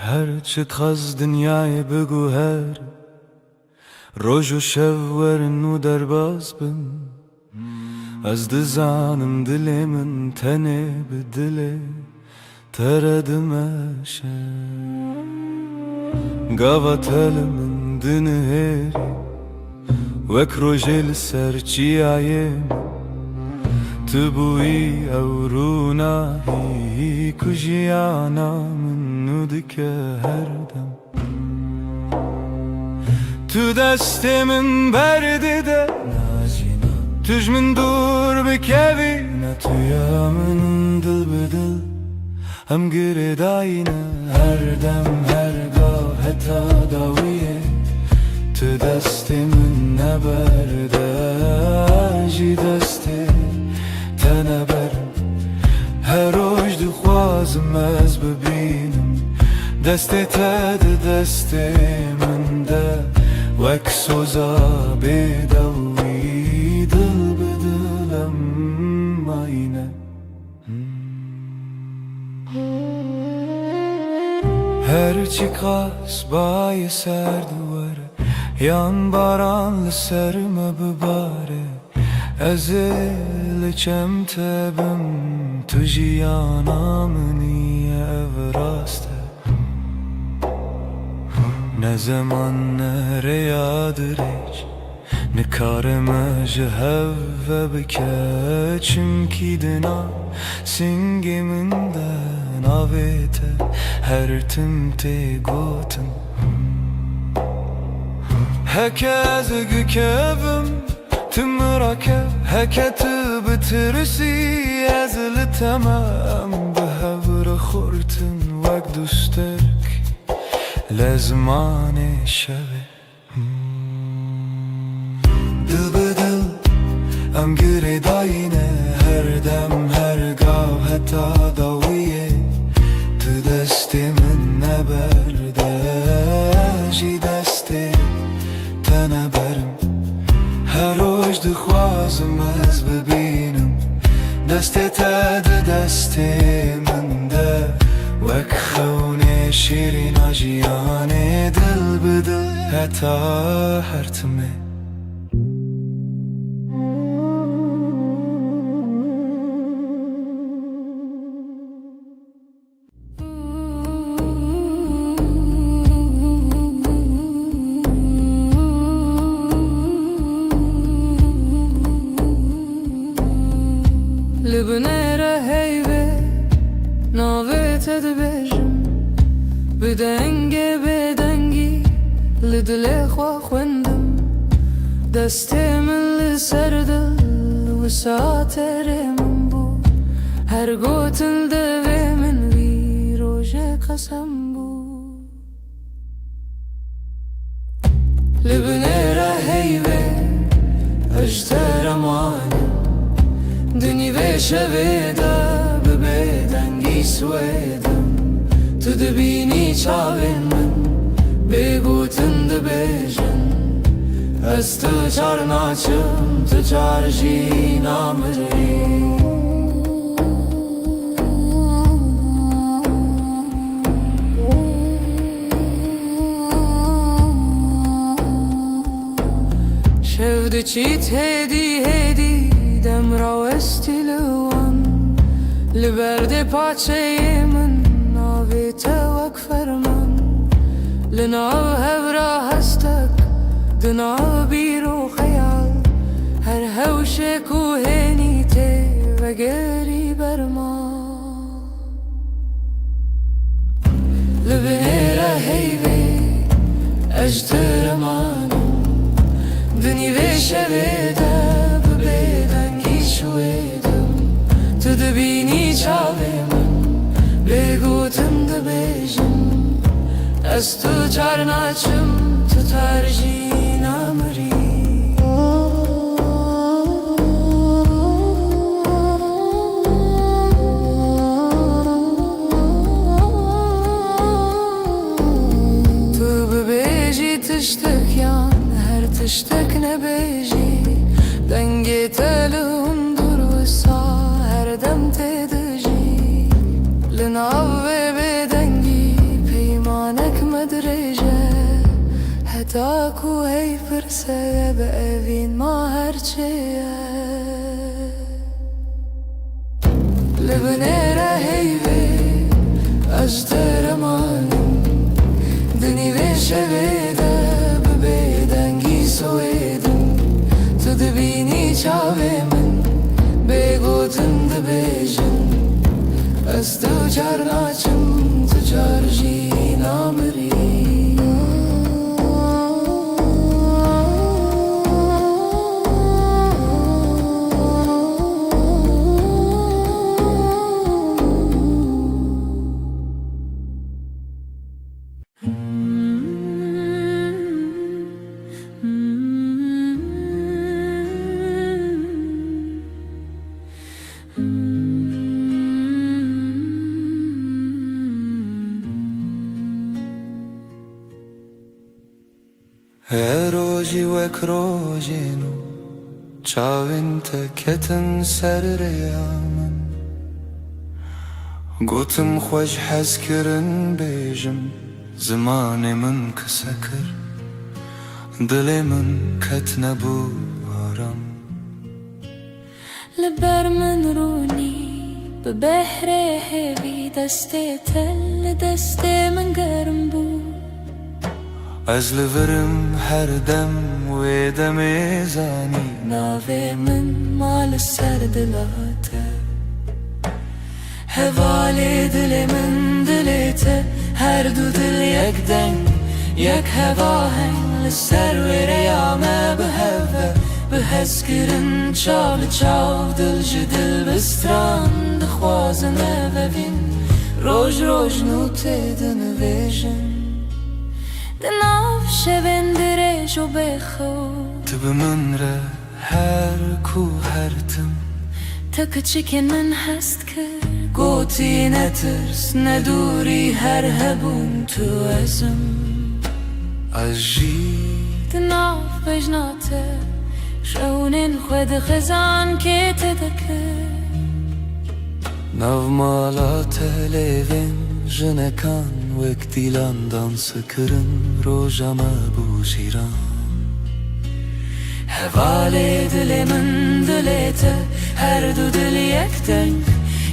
هرچه تخز دنیای بگو هر روز و شب ورن و درباز بم از دزانم دل من تنه به دل تردمشه قاوة من دنهري وك روجل سرچي عيم تبوي أورونا هي كجيانا من ندك هردم تو دست من برده ده تج من دور بكبي نتويا من دل بدل هم گرداینه هر دم هر گاه حتی داویه تو دست من نبرده جی دست تنبرم هر روز دخوازم از ببینم دست تد دست من ده وک سوزا بدوی دل بدلم آینه هرچی قاس بای سر دواره yan baranlı serme bibare ezil çemtebim tujiyana niye evraste ne zaman nereye hiç ne kareme jehve bike çünkü dina singiminden avete her timte gotum هكذا كبم تمركب هكذا بترسي ازل تمام بهبر خورتن وقت دوستك لزمان شبه دل بدل ام گره داینه هر دم هر گاه حتی داویه تو دست من نبرده جی دست تنبرم هر روز دخوازم از ببینم دست تد دست من ده وک خونه شیرین آجیانه دل بدل حتی هرتمه لبنيرة هيبة ناويت دبجم بدنگي بدنگي لدلي خوا خوندم دستي من لسردل وساتر من بو هر قوتل دوي من وي روجه قسم بو لبنيرة هيبة اجتر اماني دنی و شویده ببیدنگی سویدم تو دبینی چاوین من بگوتن دبیجن از تو چار ناچم تو چار جی نامری شفده چیت هدی هدی دم راوستی لوان لبرد پاچه من ناویت وک فرمان لناو هورا هستک دناو بیرو خیال هر هوش کوهنی ته و گری برما لبنیره هیوی اجتر مانم دنی و شویده شویدم تو دبینی چاوی من بگوتم دبیجم از تو چار ناچم تو ترجی نامری تو ببیجی تشتک یان هر تشتک نبیجی دنگی تلون دور وسا هر دم تدجی لناو بدنگی پیمان تاکو هی پرسه به اوین ما هرچیه لبنیره هیوی اجترمانم دنی وشویده ببیدنگی سویدم تو دبینی چاوی من بگوتن دبیجن از تو چار ناچم تو چار جی نامری روزی وک روزینو چاوین تکتن سر ریامن گوتم خوش حس کرن بیجم زمان من کسکر دل من کت نبو آرام لبر من رونی به بحر هوی دست تل دست من گرم بود از لورم هر دم و دم زانی ناوی من مال سر دلاته هوال دل من دلته هر دو دل یک دنگ یک هوا هنگ لسر و ریامه به هوا به حس کرن چال چاو دل جدل بستران دخوازنه و بین روش روش نوته دنویجن دناف شبن درش و بخو تو به من ره هر کو هر تم تا کچکن من هست که گوتی نترس ندوری هر هبون تو ازم اجی دناف بجناته شونین خود خزان که تدکه نو مالات لیوین جنکان وک دیلان دانس کرن روژما بوشیران هوال دل من دلته هر دو دل یک دنگ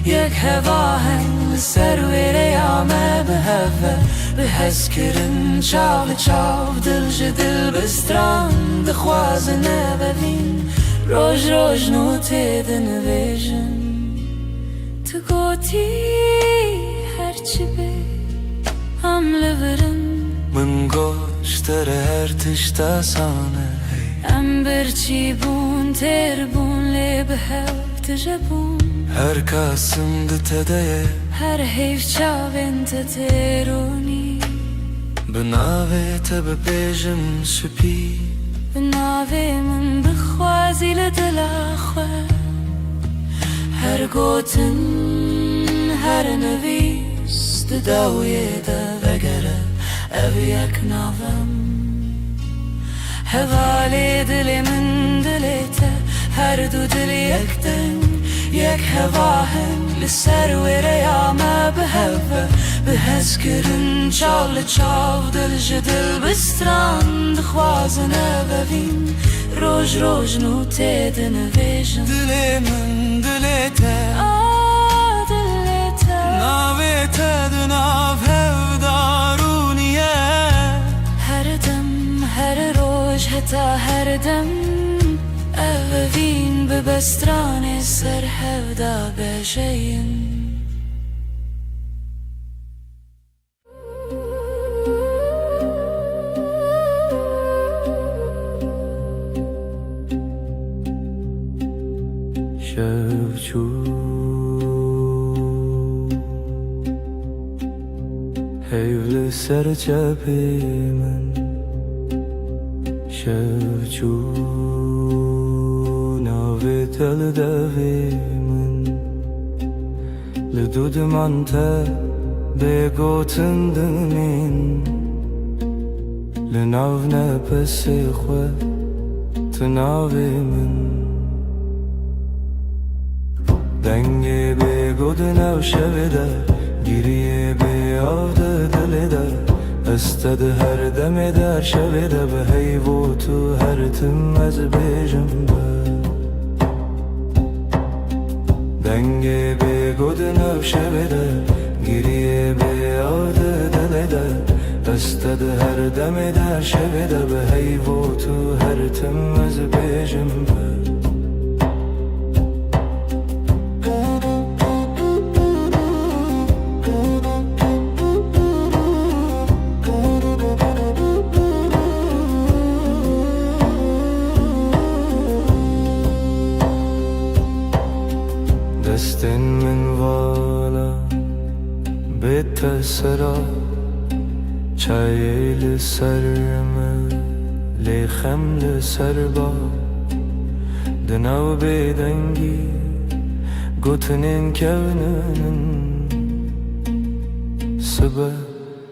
یک هوا هنگ سر و ریامه به هوا به حس کرن چاو چاو دل جدل بستران دخوازنه ببین روش روش نوته دنویجن تو گوتی هرچی بی هم لورم من گوشتر هر تشتا سانه ام برچی بون تر بون لی به هف تجبون هر کاسم دتده هر حیف چاوین تترونی بناوه تب بیجم سپی بناوه من بخوازی لدل خواه هر گوتن هر نویس داویه دا وگره او یک ناوم هوال دل من دلته هر دو دل یک دنگ یک هوا هنگ لسر و ریامه به هوا به حس کرن چال چاو دل جدل بستران دخوازنه ببین روش روش نوته دنویجن دل من دلته دلته ناوه تدناو هفدارونیه هر دم هر روش حتا هر دم اوین به بستران سر هفدا بجین شفچو حیول سر چپی من شفچو ناوی تل دوی من لدود من تا بگوتن دمین لناو نپس خو تناوی من دنگی بگود نو شویده گیریه بیاد دلیده استد هر دم در شب ده به هیو تو هر تم از بیجم دنگ به گود نو شب ده گریه به یاد دل ده استد هر دم در شب ده به هیو تو هر تم از بیجم دستن من والا بیت سرا چای لسرم لیخم لسر با دناو بیدنگی گوتنین کونن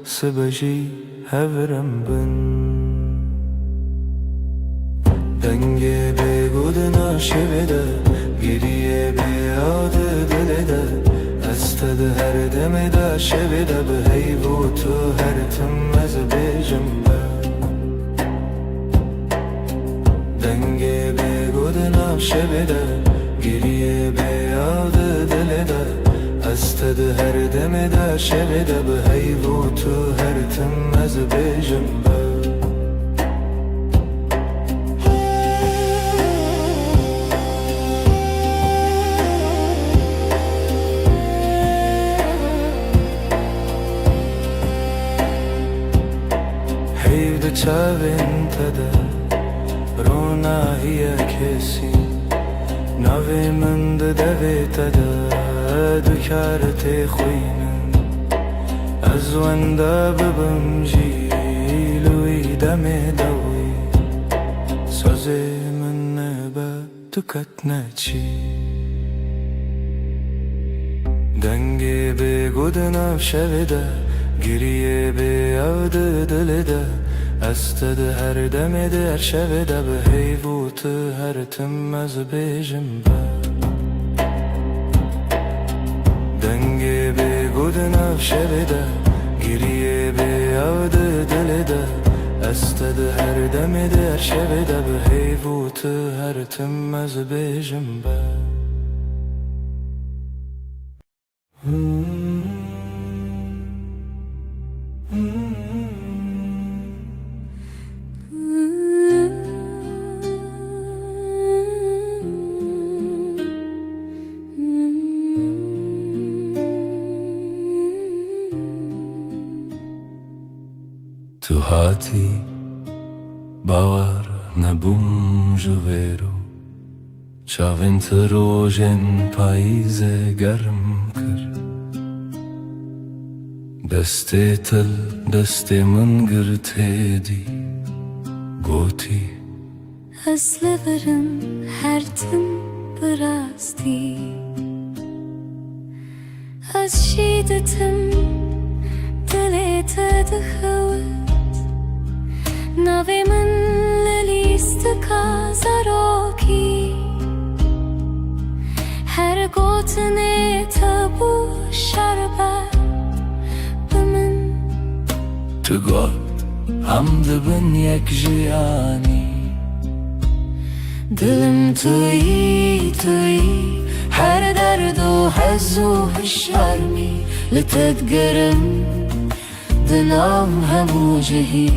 سبا جی هورم بن دنگه بگود ناشبه گریه به یاد دل ده استد هر دم در شب ده به هیو تو هر تم از بیجم دنگه به گود ناشبه ده گریه به یاد دل ده استد هر دم در شب ده به هیو تو هر تم از بیجم چاوین تده رونا هی کسی نوی من ده دوی تده دکارت خوینن از ونده ببم جیلوی دم دوی سازی من نبا دکت نچی دنگی به گودنم شویده گریه به یاد دل ده استد هر دم در شب ده به هیو تو هر تم از بیجم دنگی به گود نو شب ده گریه به یاد دل ده استد هر دم در شب ده به هیو تو هر تم از بیجم تو هاتی باور نبوم جویرو چاوین تروژن پاییز گرم کر دسته تل دسته من گرته دی گوتی از لبرم هر تم براستی از شیدتم دلت دخوت نوی من للیست کازاروکی هر گوتنه تبو شربت بمن تو گفت هم دبن یک جیانی دلم توی هر درد و حز و هشارمی لتدگرم دلم همو جهی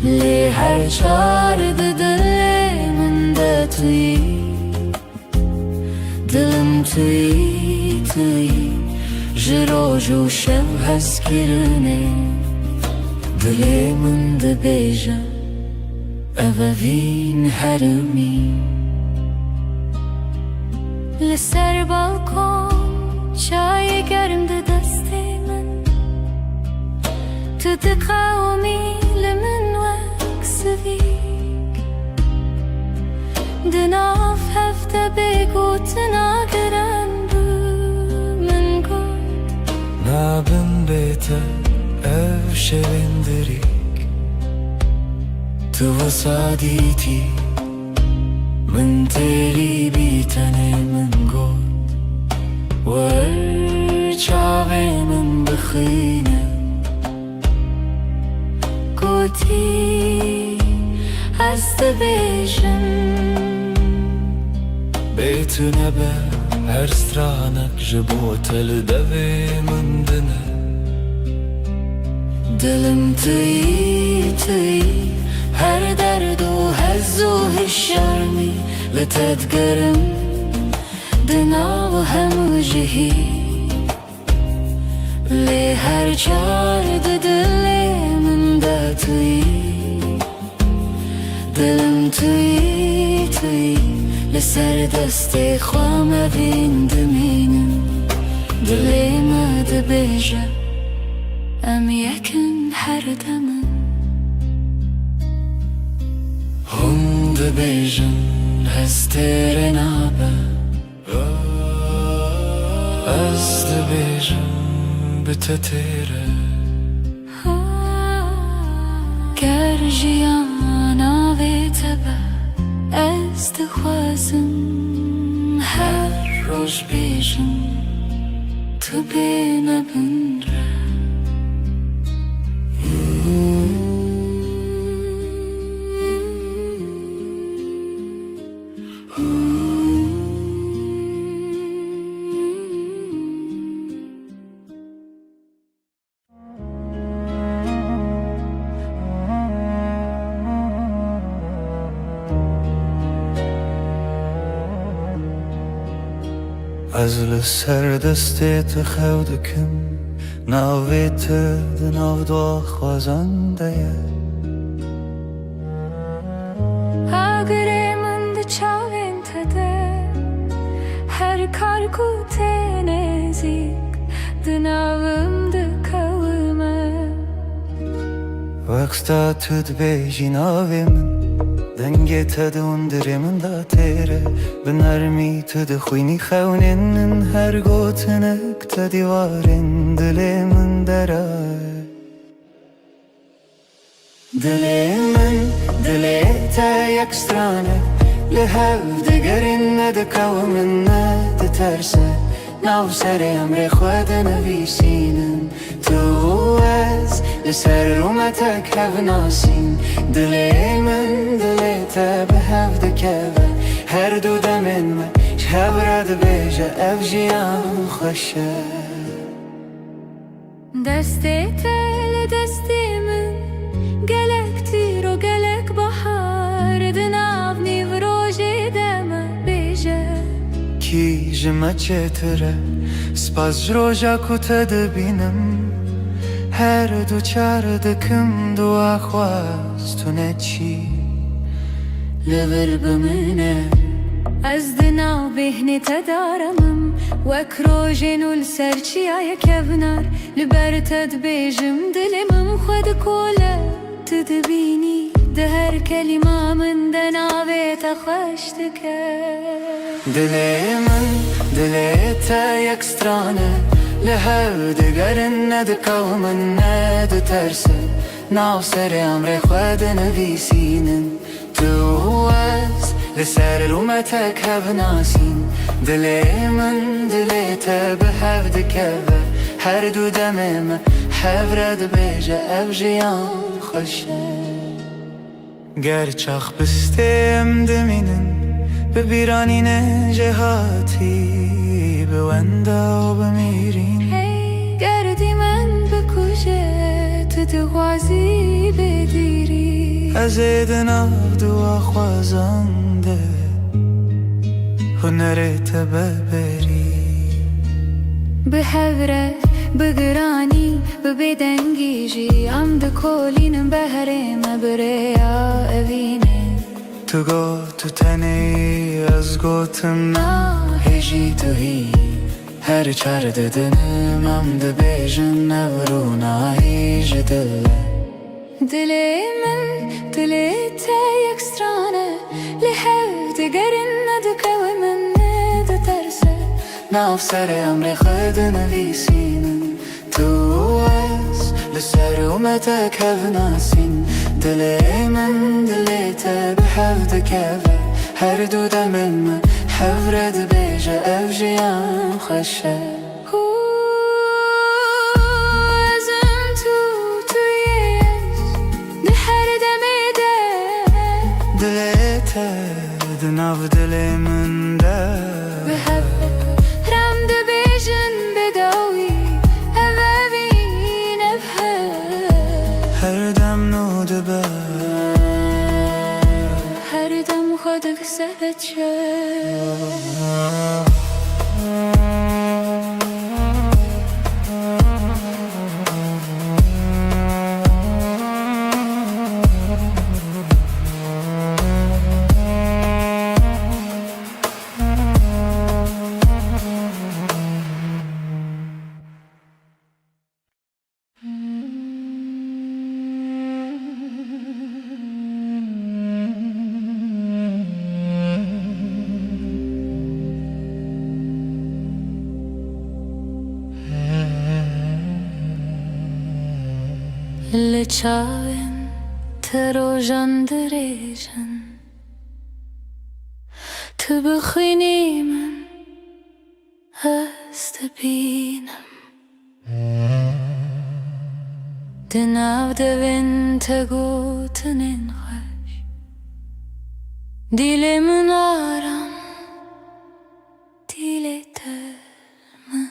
لی هر چار دل من ده توی دلم توی جروج و شب هست کرنه دل من ده بیجم اووین هرمی لسر بالکن چای گرم ده دست من تو دقاومی لمن وکسویک دناف هفته بگو تناگرن بو من گود نابن بیتا او شویندریک تو وصادیتی من تیری بیتنه من گود ور چاوی من بخینه از دبیجم بيتنا هر سترانك جبوت الدوي من دنا دلم توی هر درد و هز و هالشرمي لتتقرم دنا و هم جهي لي هر جارد دلي من دا توی دلم توی لسر دستی خوام بین دمینم دلی ما دبیجه ام یکن هر دمم هم دبیجن هستر نابه از دبيجن بتتيره گرجیانا وی تبه از دخوازم هر روش بیجم تو بینه بنره از لسر دستت خودکم ناویت دناو دو خوازنده اگر من ده چاوین تده هر کار کو تنزیک دناوم ده کومه وقتا تد بیجی ناوی من دنگی تدون دری من دا تیره بنرمی تد خوینی خونین هر گوتنک تدیوارین دلی من درای دلی تا یک سترانه لحو دگرین ندکو من ندترسه ناو سر امر خود نویسینن تو از لسر رومتک هف ناسین دلی من دلی تا به هف دکوه هر دو دمین من شب رد بیجه اف جیان خوشه دستی تل دستی من گلک تیر و گلک بحار دناو نیو روژی دمه بیجه کی جمع چتره سپاس جروجا کتا دبینم هر دو چار دکم دو آخواست تو نچی لبر بمنه از دناو بهنی تدارمم وک روژین و لسرچی آیا کبنار لبر تد بیجم دلمم خود کوله تدبینی ده هر کلمه من دناوی تخوش دکه دلی تا یک سترانه لحو دگرن ندکو من ندترسه ناو سر امر خود نویسینن تو از لسر رومتک هف ناسین دلی من دلی تا به هف دکوه هر دو دمم هف رد بیجه اف جیان خوشه گر چاخ بستیم دمینن ببیرانین جهاتی بوندا و بمیرین گردی من بکوشه تو دغوازی بدیری از دناو دو خوازنده هنرت ببری به هوره بگرانی ببدنگیجی ام دکولینم بهرم بریا اوینه تو گو تو تنی از گوتم هیجی تو هی هر چار ددنم ام دبیجن نورونا هیج دلی من دلی تا یک سترانه لحو دگرن ندکو من ندترسه ناف سر امر خود نویسینن تو از لسر اومتک هف ناسین دلی من دلی تا به هف دکوه هر دو دمن من هف رد بیجه اف جیان خوشه دلمن ده بحبك رم دبيجن بداوي أبابين بحب هر دم نو دبه هر دم خودك سبت شد اللي تشاون تروجن دريجن تبخيني من استبينم دناو دوين تقوت ننخش ديلي من آرام ديلي ترم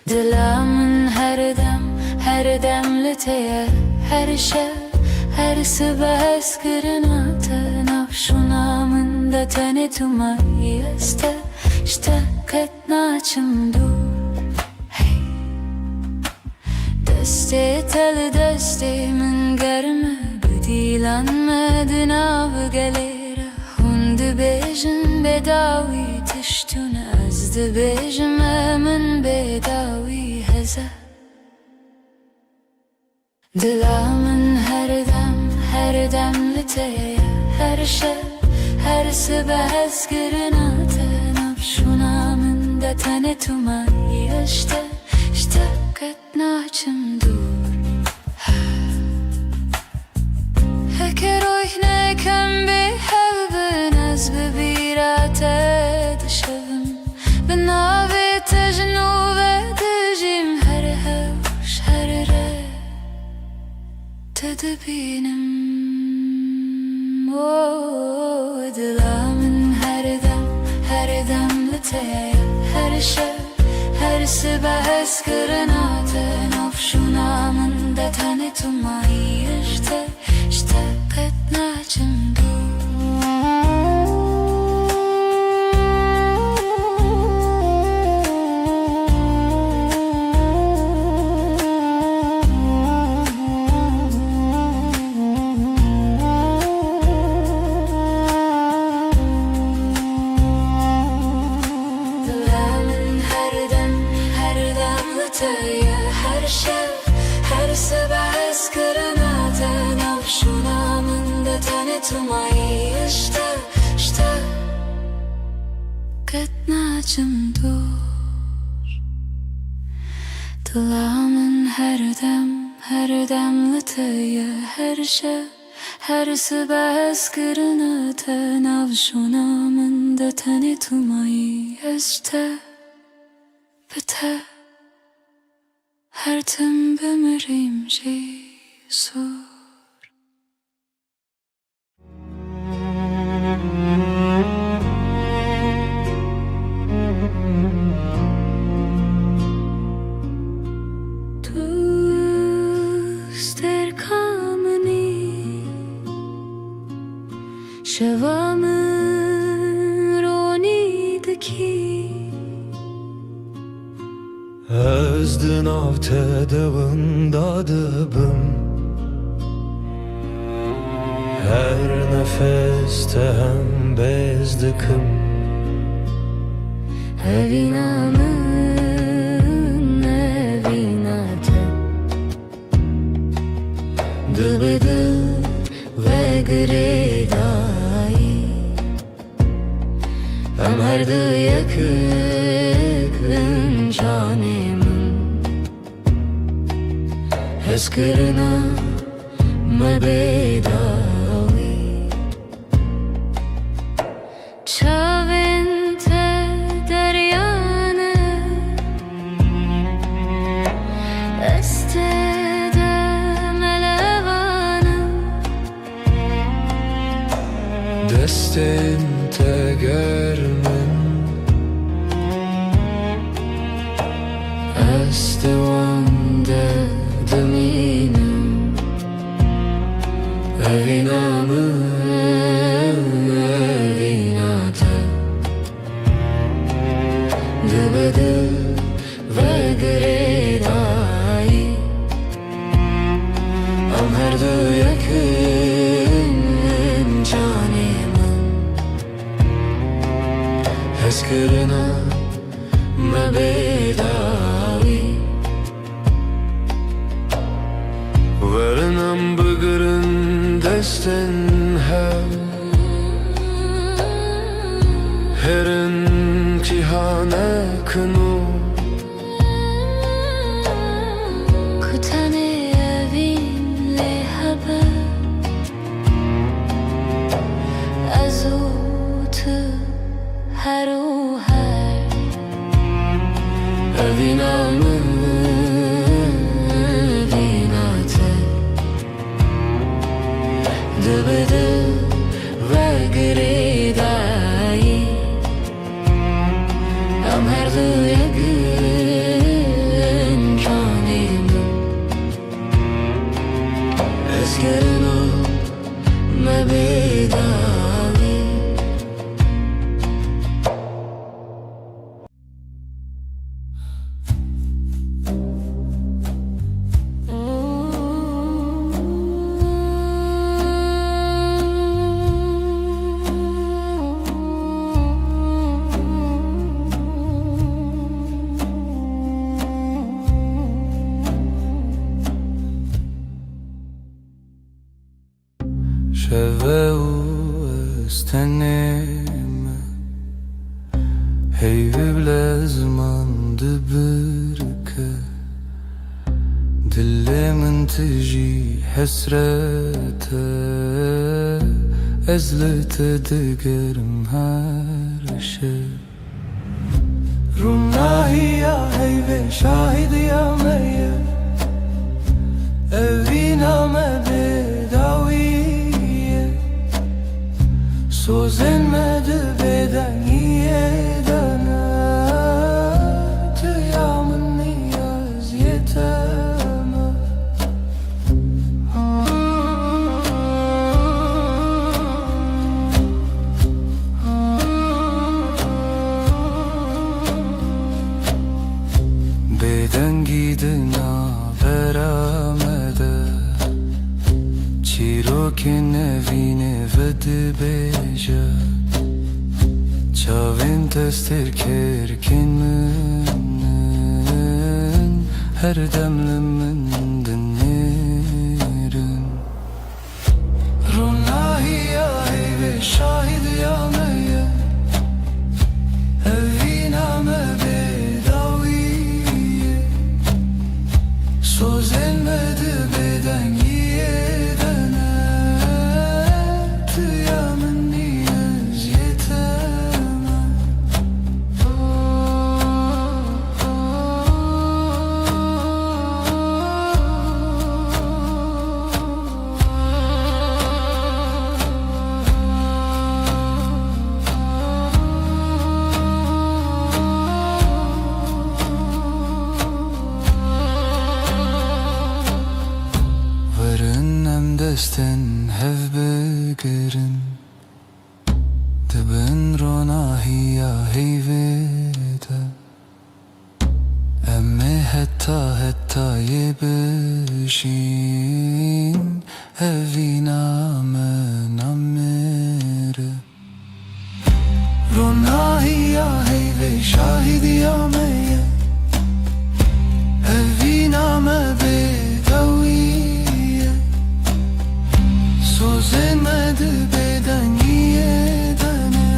دلا من هر دم لتيه هر شب هر صبح اسكرناته نفشونا من دتني تماي اشتكت ناچم دور دسته تل دسته من گرمه بدیلانمدن av gelere hund bejin bedavi tiştun az dibejim من bedavi heze دلا من هر دم لتيه هر شب هر صبح اسكرناته نفشونا من دتني تماي اشتكت ناچم دور هكر روح نكم بحب ناس ببيراته دشبم بناوي تجنوب دجيم هر هوش هر ره تدبينم دلا من هر دم لتيه هر شب هر صبح اسكرناته نفشونا من دتني تماي اشتكت ناچم هر شب هر صبح اسكرناته نفشونا من دتني تماي اشتكت ناچم دور دلا من هر دم لتيه هر شب هر صبح اسكرناته نفشونا من دتني تماي اشتكت هر تم بمریم جیسور دوست در کامنی شوام رونی دکی Özdün av tedavında dıbım Her nefeste hem bezdikim Evinamın evinate Dıbıdı ve gredayı Ömerdi yakın canımın Eskirina mebedavi Çavente deryane Estede melevane Deste دست وانده دمینم Evinamı evinate Dıbıdı ve gredai Am her du yakın canımın Heskırına mebedavi Varınam bıgırın desten her imtihane kını Kutane evinle haber Azutu her o her Evinamı Dıbıdı ve gredai Am her du yakın canımın Eskırına mebedavi شوه و استنeme Hey bilezman dibirke Dilimin tiji hasrete Ezlete digerim her şey Rumnahiya hey ve şahidiya meye Eviname bedaviye Sözlenmedi beden yedene Tıyamın niyaz yeteme Beden gidina veramede Çirokin evine vedi beja Çavin testir kerkin mümin Her demlimin dinlerin Runahi ya ve şahid ya meye Eviname bedaviye Söz elmedi beden yedene Tıyamın niyaz yeteme desten hev begerin Dibin ronahiya heyvede Emme hetta yebişin Eviname namere Ronahiya heyve şahidiya meye Eviname bedaviye Sözlenmedi beden yedene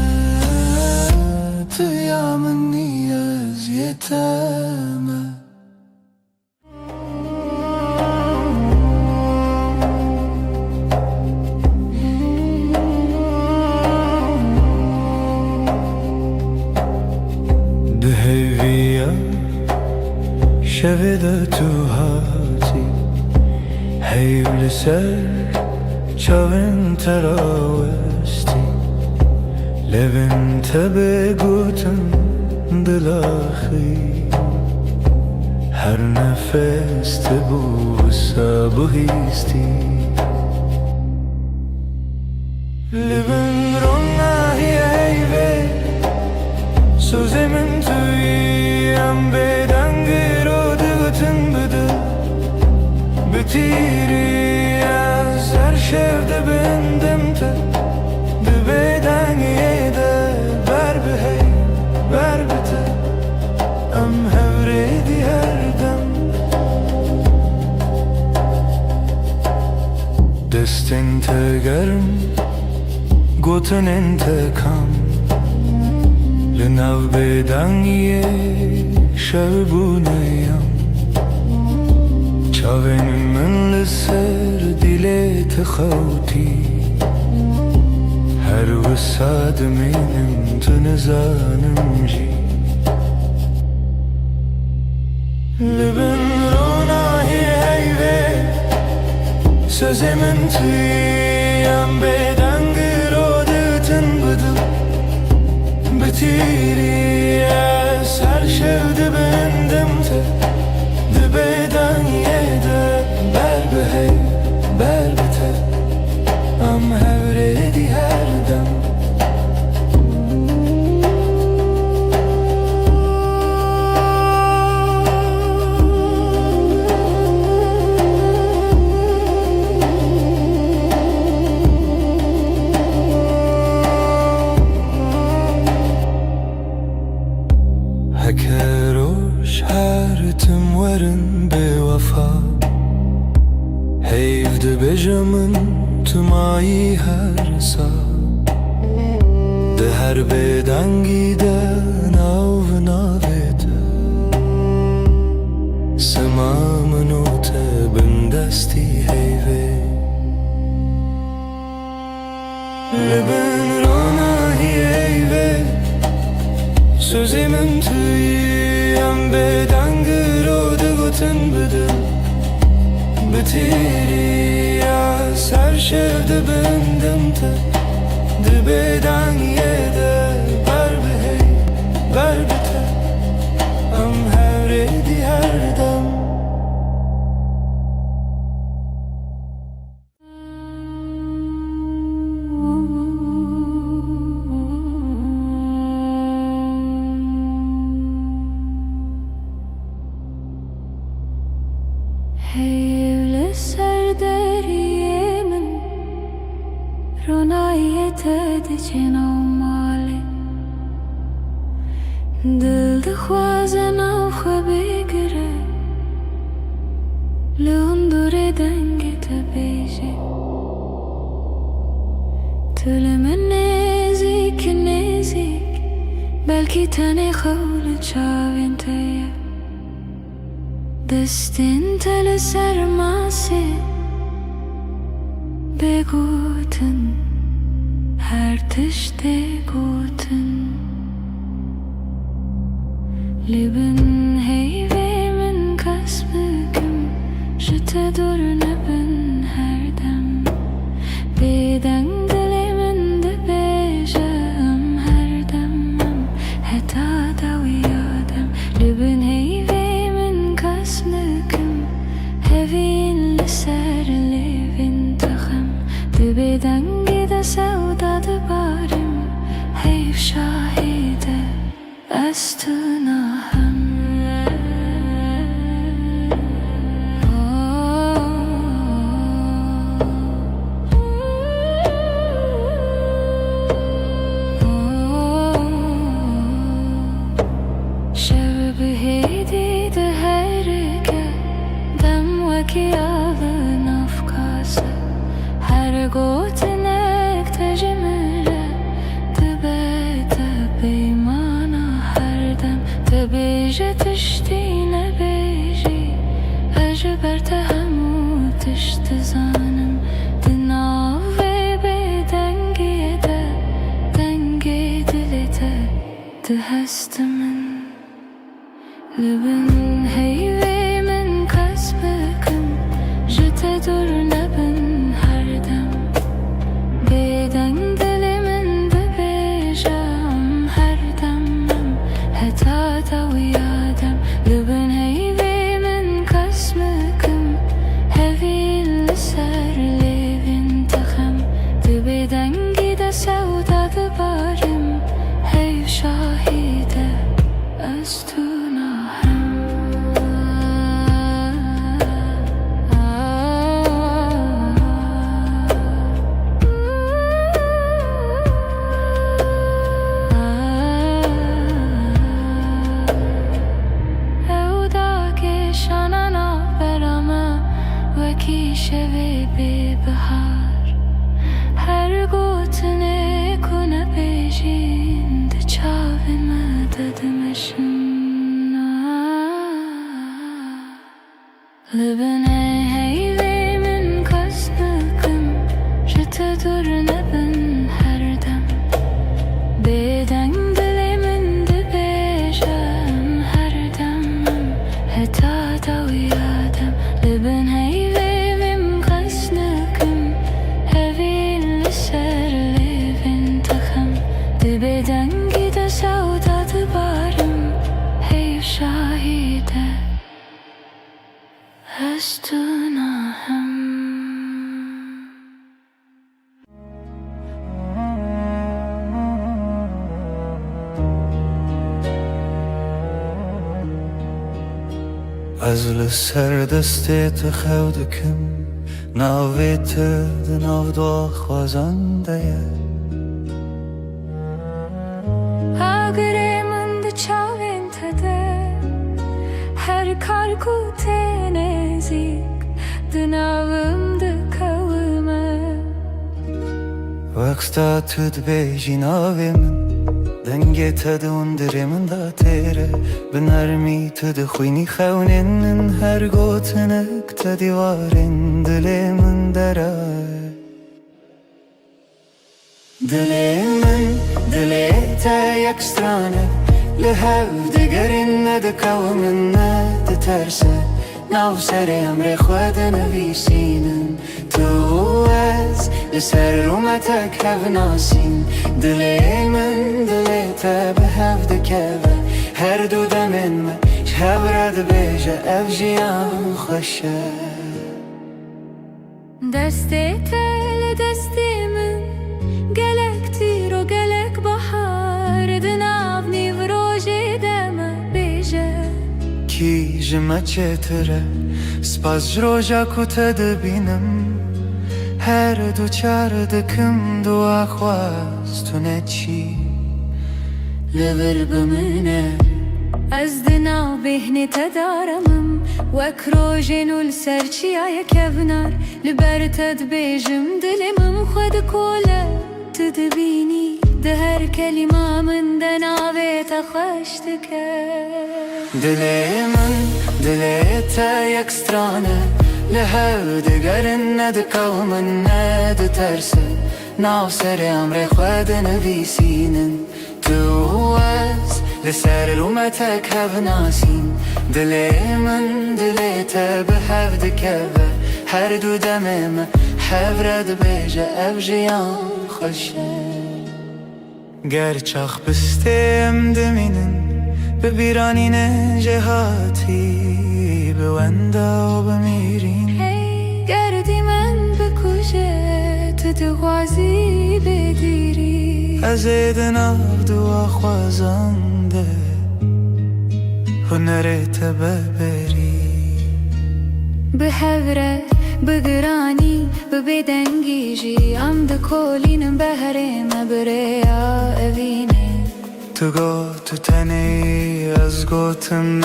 Tıyamın niyaz yeteme Dheviya şevede tu hati Heyvli ser Çavin teravesti Levin tebe guten dilahi her nefeste bu sabah isti Libin rona hiyeyve Sözemin tüyem bedengir o dıgıtın bıdı Bitiri az her şevde bendimte Dibeden yede ber bihey ber bite Am hevredi her dem Destin tegerm Goten intekam Lenav beden ye şevbuneyam Çaven min liser dile tekhawti Her vısad minim tınızanım ji Libin rona heyve Sözemin tüyem bedengir o dıtın bıdı Bitiri es her şevde bendimte Dibeden yede ber behey ber bite Am hevredi her dem Hekeroş her tüm varın bevafa Heyvde bejamın tüm ayi her sa De her beden giden av navete Semamın o tebin desti heyve Libin rona heyve Sözemin tüyem bedengir o dıgıtın bıdı Bitiri az her şevde bendimte Dibeden yede ber behey ber bite Am hevredi her dem Heyvli serderiyemin Ronayet edicin o mali Dil dixwazin av xwe bigire Li hundurê dengê te bêje Tu li min nêzik nêzik Belkî tenê xew li çavên te ye Destin te li ser masê Bêgotin her tiştê gotin Libin heyvê min kes bikim Ji te dur nebin her dem Bêdeng dilê min dibêje em her dem em heta dawiya dem Libin heyvê min kes bikim Hevîn li ser lêvên te xem Dibêdengê de sewda dibarim Heyv şahîde ez tu nahem Şev bihêdî de herike Dem wekî alın afkası Her gotinek te ji min re Dibe te peymana her dem Te bêje tiştî nebêjî Ez ji ber te hemû tişt dizanim Di nav vê bêdengê de Dengê dilê te dihest min Libin heyvê min kes bikim Ji te dur nebin her dem Bêdeng dilê min dibêje em her dem em heta dawiya dem Libin کی شوی به بهار هر گوتنه کنه بیجین ده چاوی مددمشن لبنه هیوی من کس نکم جت دور نبن هر دم بدنگ دلی من ده بیجم هر دمم هتا دوی آدم لبن هیوی من کس نکم هوی لسر لیوین تخم ده بدنگی ده سودا ده بارم هیو شاهیده از تو ناهم از لسر دستت خودکم ناویت دناو دو خوازنده آگره من ده چاوین تده هر کار کوته نزیک دناوم ده کومه وقتا تد بیجی ناوی من دنگی تد اندره من دا تیره بنرمی تد خوینی خونین هر گوتنک تدیوارین دلی من دره دلی من دلی تا یک سترانه لهو دگرین ند کومن ند ترسه ناو سر امر خود نویسینن تو از لسر رومتک هف ناسین دلی من دلی تا به هف دکوه هر دو دمن ما شب رد بیجه اف جیان خوشه دستی تل دستی من گلک تیر و گلک بحار دناو نیو روژی دم بیجه کی جمع چتره سپاس جروجا کتا دبینم هر دو چار دکم دو آخواست تو نچی لبر بمنه از دناو بهنی تدارمم وک روژینو لسرچی آیا کبنار لبر تد بیجم دلمم خود کوله تدبینی ده هر کلمه من دناوی تخشت که دلی من دلی تا یک سترانه لهو دگرن ند کومن ند ترسه ناو سر امر خود نویسینن تو از لسر رومتک هف ناسین دلی من دلی تا به هف دکوه هر دو دمم هف رد بیجه اف جیان خوشه گر چاخ بستیم دمینن ببیرانین جهاتی بوندا و بمیرین گردی من بکشه تو دغوازی بگیری از دناو دو خوازنده هنرت ببری به هوره بگرانی ببدنگی جی ام ده کولینم بهره مبریا اوینه تو گو تو تنی از گوتم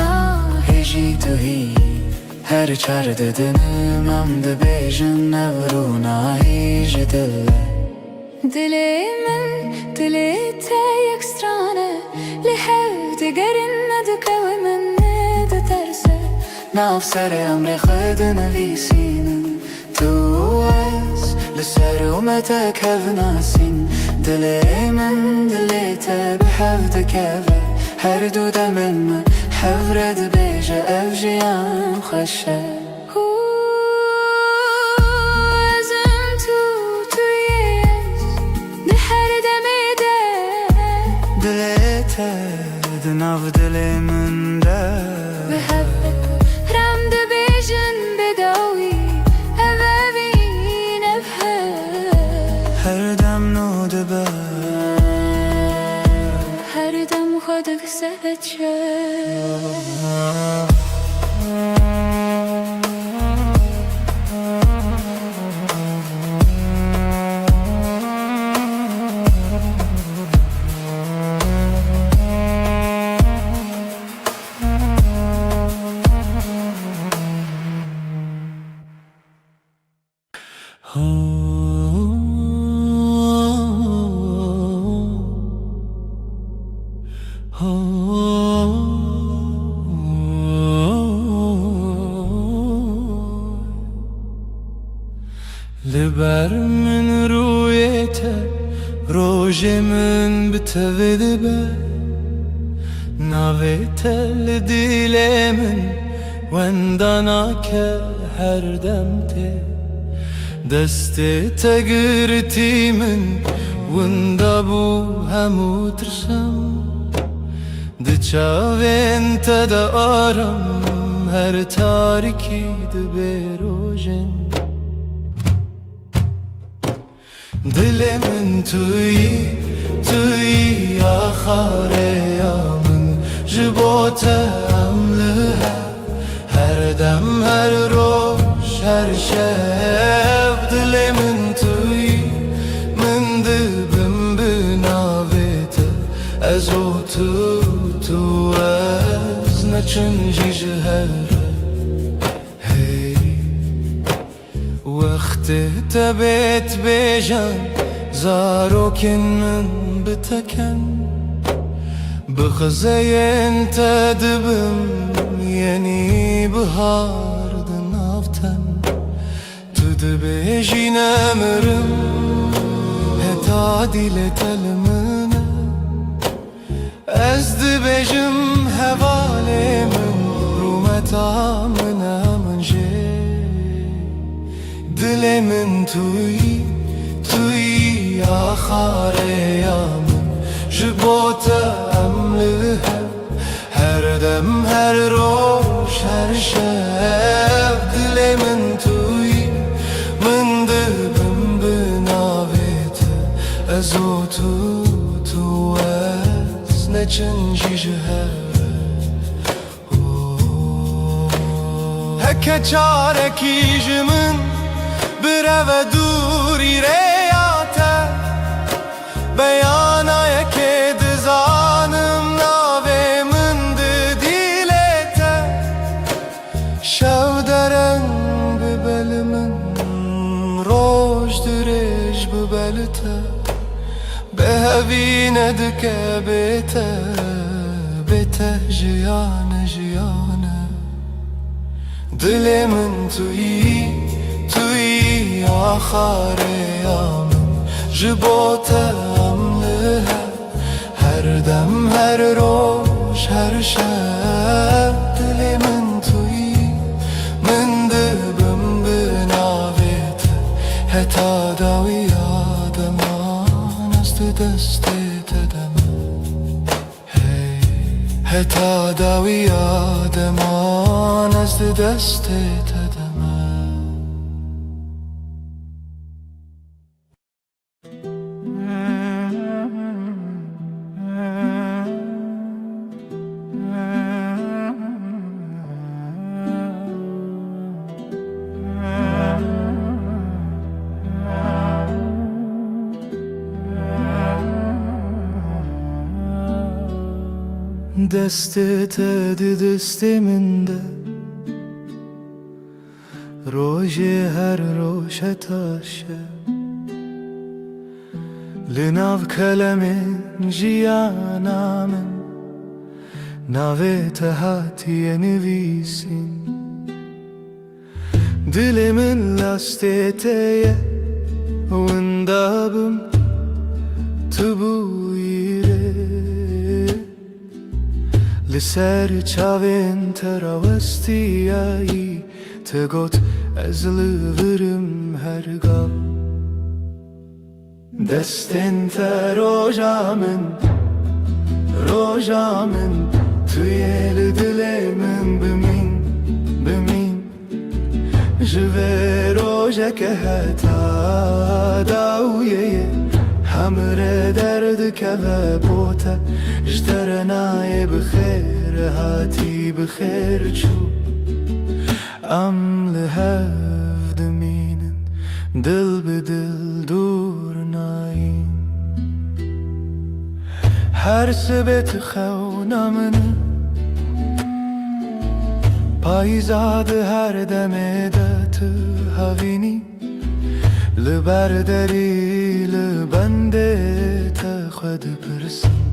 هجی تو هی هر چار ددنم ام ده بیجن نورونا هیج دل دلی من دلی تا یک سترانه لحو دگرن ندکو من ند ترسه ناو سر امر خود نویسینم تو از لسر اومتک هف ناسین دلی من دلی تا به هف دکوه هر دو دمن من هف رد بیجه اف جیان خوشه ازم تویش ده هر دمی ده دلی تا دناو دلی من ده به هف رم ده بیجن بداوی اوین هر دم نو دبه هر دم خودک سهچه لبر من رویته روژ من بتوید به ناویته لدیل من وندانا که هر دم ته دست تگرتی من وندا بو همو ترسم دچاوین تدا آرم هر تاریکی دبروژن دل من توی آخاره یا من جبوتم لها هر دم هر روش هر شب دل من توی من دبم بناویت از او تو از نچنجی جهر وقت تبت بیجان زاروکن من بتکن بخزین تدبم یعنی بهار دنافتن تو دبیجی نمرم هتا دیل تلمنه از دبیجم حواله من رومتا من دل من توی آخاره یا من جبوتم لها هر دم هر روش هر شب دل من توی من دبم بناویت از او تو از نچنجی جهر هکه چارکی جمن بره و دوری ریاته بیانای که دزانم ناوی من دیلیته شو درنگ ببل من روش درش ببلته به هوی ندکه بیته جیانه دل من توی آخاره یا من جبوتم لها هر دم هر روش هر شب دل من توی من دبم بناویت هتا داوی آدمان از دست تدم هتا داوی آدمان از دست تدم دستت دست من ده روژ هر روش تاشه لناو کلم جیانا من ناویت هاتی نویسین دل من لاستیته وندابم تبویره لسر چاوین تراوستیایی تگوت از لورم هرگاه دستن تا روژا من توی دل من بمین جوه روژا که هتا داویه همره درد که بوته جترنای بخیر هاتی بخیر چو ام لهف دمینن دل به دل دور ناین هر سبت خونا من پایزاد هر دمه دت هاوینی لبرداری لبنده تا خود پرسم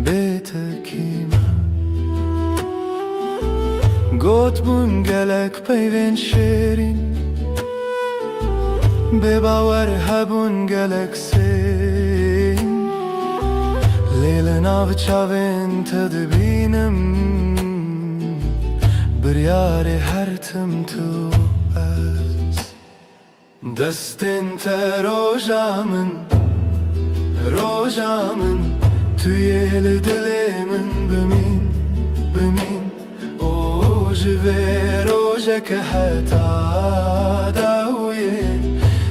بیت کیما گوت بون گلک پیوین شیرین بباور هبون گلکسین لیل ناو چاوین تدبینم بریار هر تم تو از دستین تا روژامن توی دل من بمین او جوه روژه که حتا داویه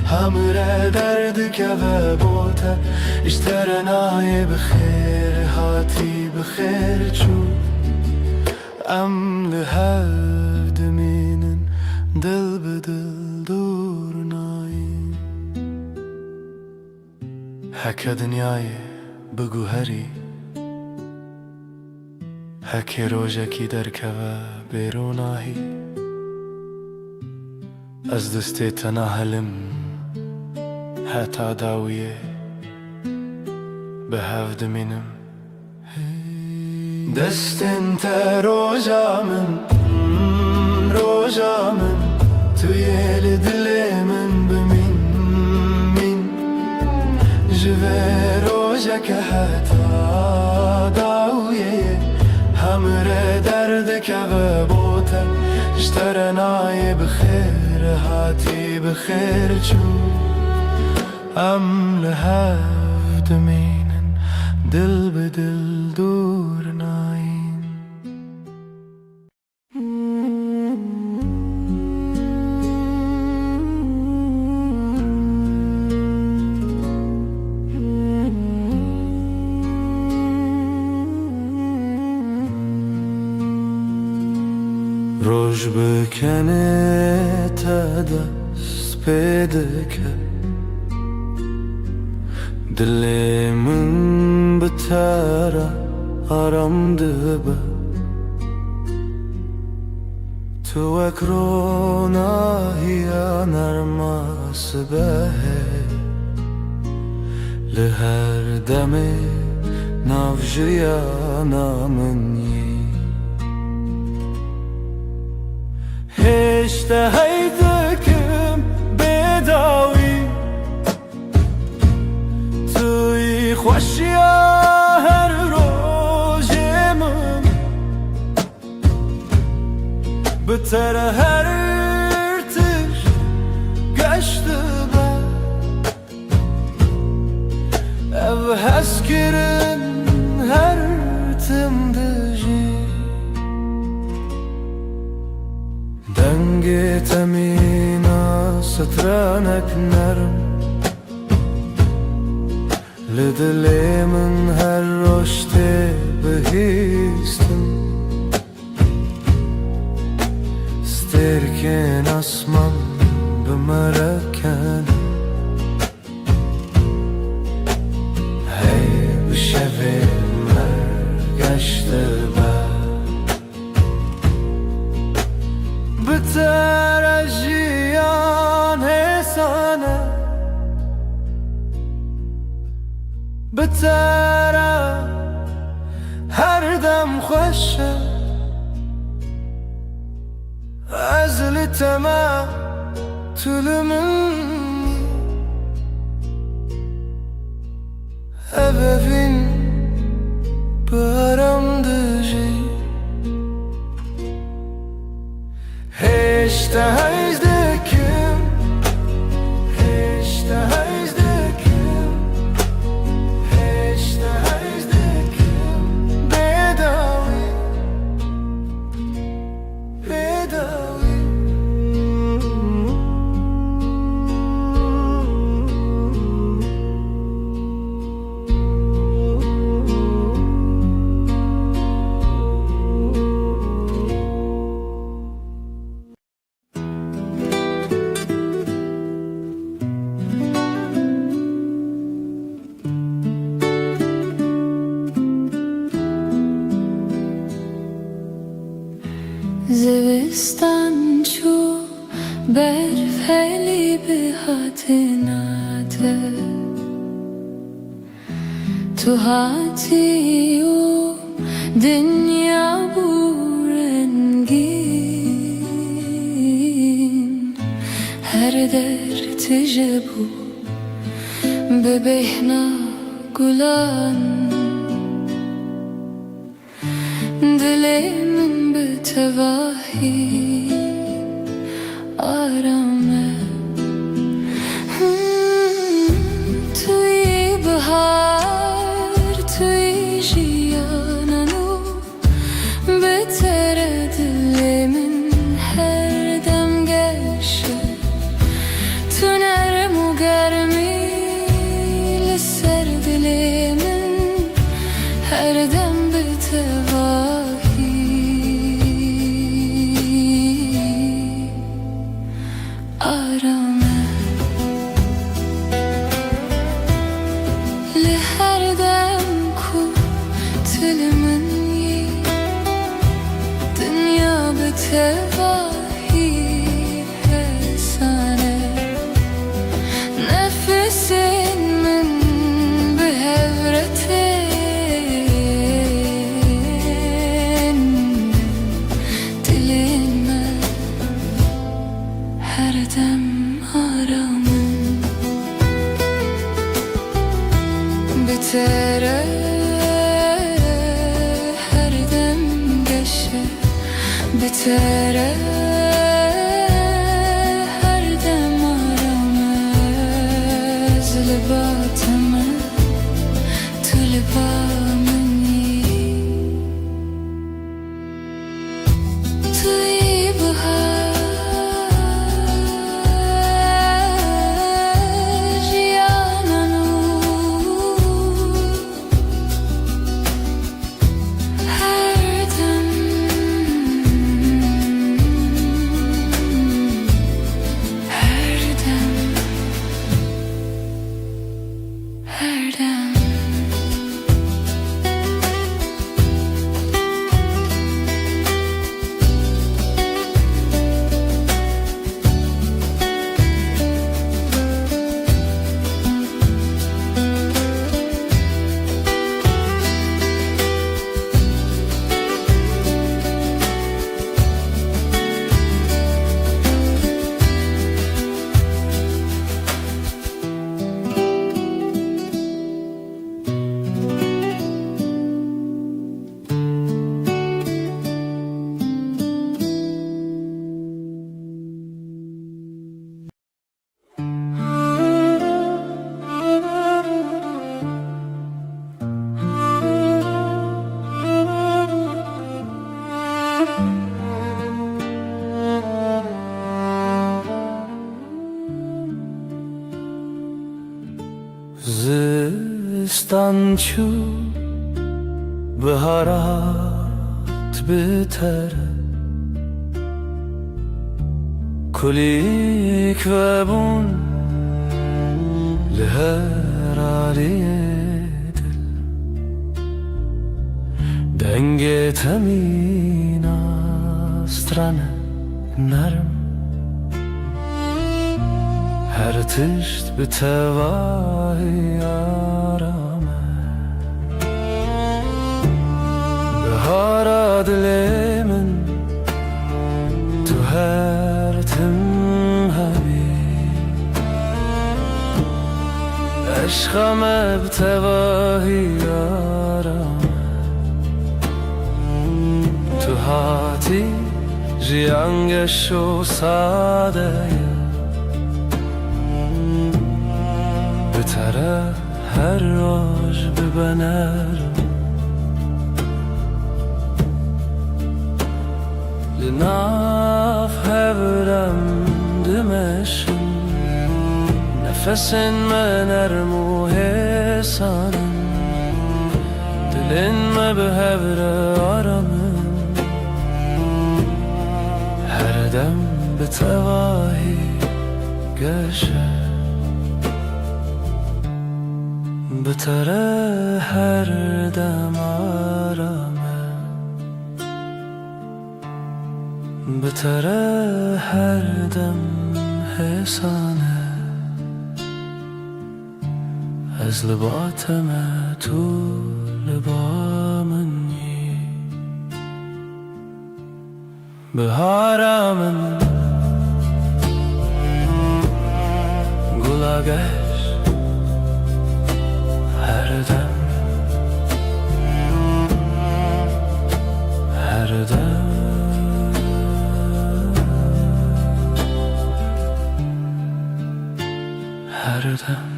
همراه درد که و بوته اشترنای بخیر هاتی بخیر چو ام لحد مینن دل بدل دور ناین هکه دنیای بگو هری هکه روژه کی درکه و بیروناهی از دسته تناهلم حتا داویه به هفت منم دستن تا روژامن توی دل من بمین جوه روژه که حتا داویه همراه درد که و بوته اشترنای بخیر هاتی بخیر چو ام لحفت مینن دل به دل دور ناین روش بکنه تا دست پیدا کرد دل من بتره آرام دبه تو اکروناهی نرماس به لهر دم نافجیا نامنی هشته هیدکم بداوی توی خوشیا هر روزم بتر هر ارتش گشته با او هست کرن هر تم دجی دنگ تمینا سترانک نرم لدل من هر رشته بهیستم سترکن اسمان بمرکن هی بشوه مرگشته بتر اجیان حسانه بتر هر دم خوشه ازل تما طول منی ابفین برام دجی هشته هیزدکم هشته هیزدکم هشته هیزدکم بداوی زوستان چو برف هلی به هاتناته تو هاتی و دنیا بورنگین هر درد جبو ببهنا گلان دل من به تواهی آرامه توی بهار توی جیانانو بهتر دل من هر دم گشه تو نرم و گرمی لسر دل من هر دم به تواهی آرامه لهر دم کو دل من یی دنیا به تواهی حسانه نفس من به هورتن دل من هر دم آرامه بتره هر دم گشه بتره هر دم آرامه زلباتمه تو لبا منی توی بهار جیانانو هر دم هر دم هر دم زستان چو بهارات بتره کلیک و بون لهر عالی دل دنگ تمین استرانه نرم هر تشت به تواهی آرامه بهارا دل من تو هر تم همی عشقم به تواهی آرامه تو هاتی جیانگش و ساده بتره هر روز ببنرم لناف هورم دمشن نفسن من نرم و حسانم دلن ما به هور آرامم هر دم به تواهی گشه بتره هر دم آرامه بتره هر دم حسانه از لباتم تو لبا منی بهارم yola geç her dem, her dem, her dem.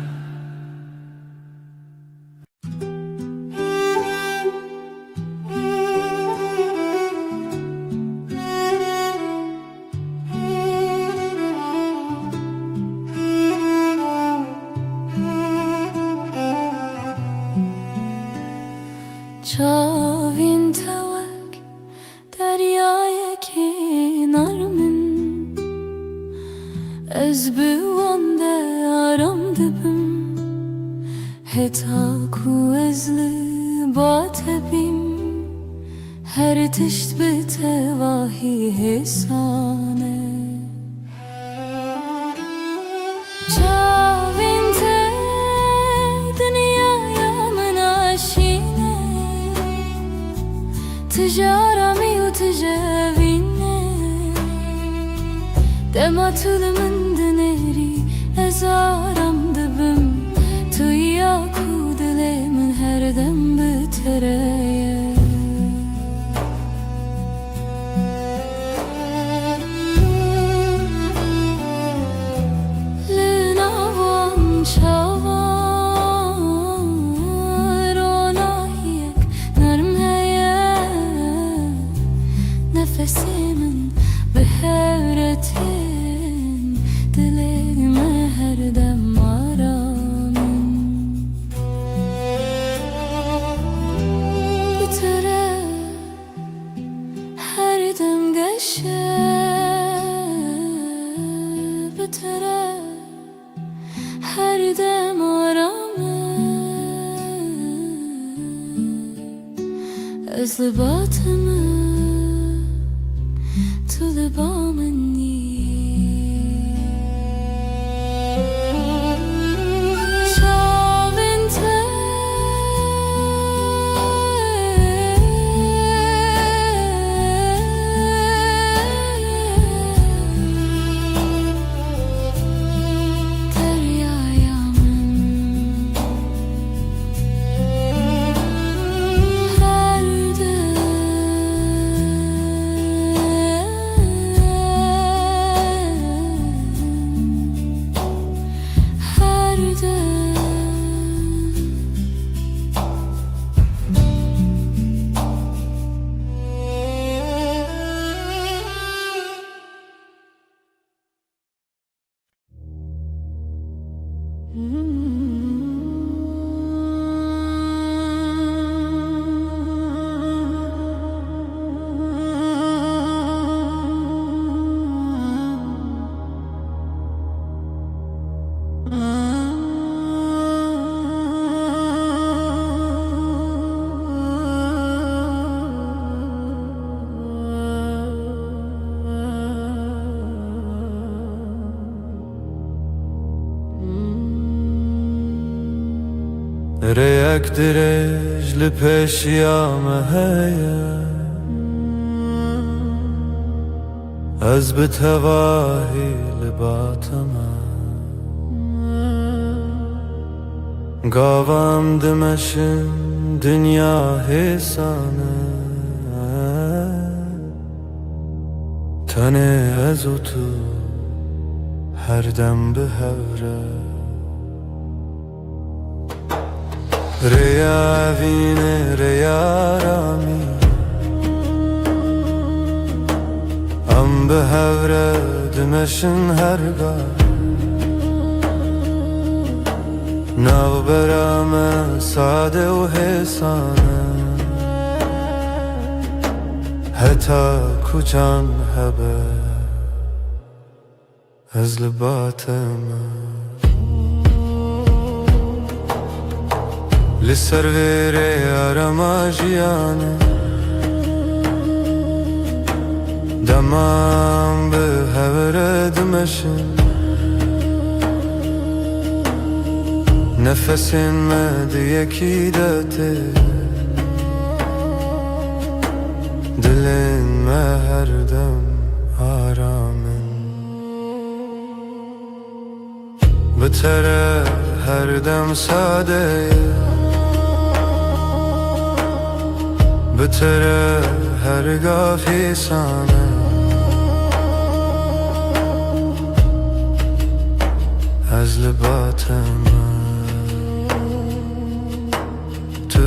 Çavin tevek deryaya kenar min Ez bi wande aram dibim Heta ku ez li batebim Her tişt bi tevahi hesane Çavin te dünyaya min aşine Tijarami u tijavine Dema tülümün dineri ezaram dibim Tuya ku dilemin her dem bitireye Linavan çavar ona hiyek nermeye Nefesimin behevretin Dilime her dem aramın Bitere her dem geçe Bitere her dem aramın Özlü batımı Tulibamın Çavin te Deryaya min Her dem Her dem Reyek direjli peşyame heye Ez bi tevahi li batime Gavam dimeşin dünya hesane Tene ez u tu her dem bi hevre Reya vine reya rami Am bi hevre dimeşin herga Nav berame sade u hesane Heta kucan hebe Ez li batime Li ser vere arama jiyane Demam bi hevre dimeşin Nefesin me diyeki de te Dilin me her dem aramın Bi بتره هر دم ساده بتره هر گافی سانه از لبات من تو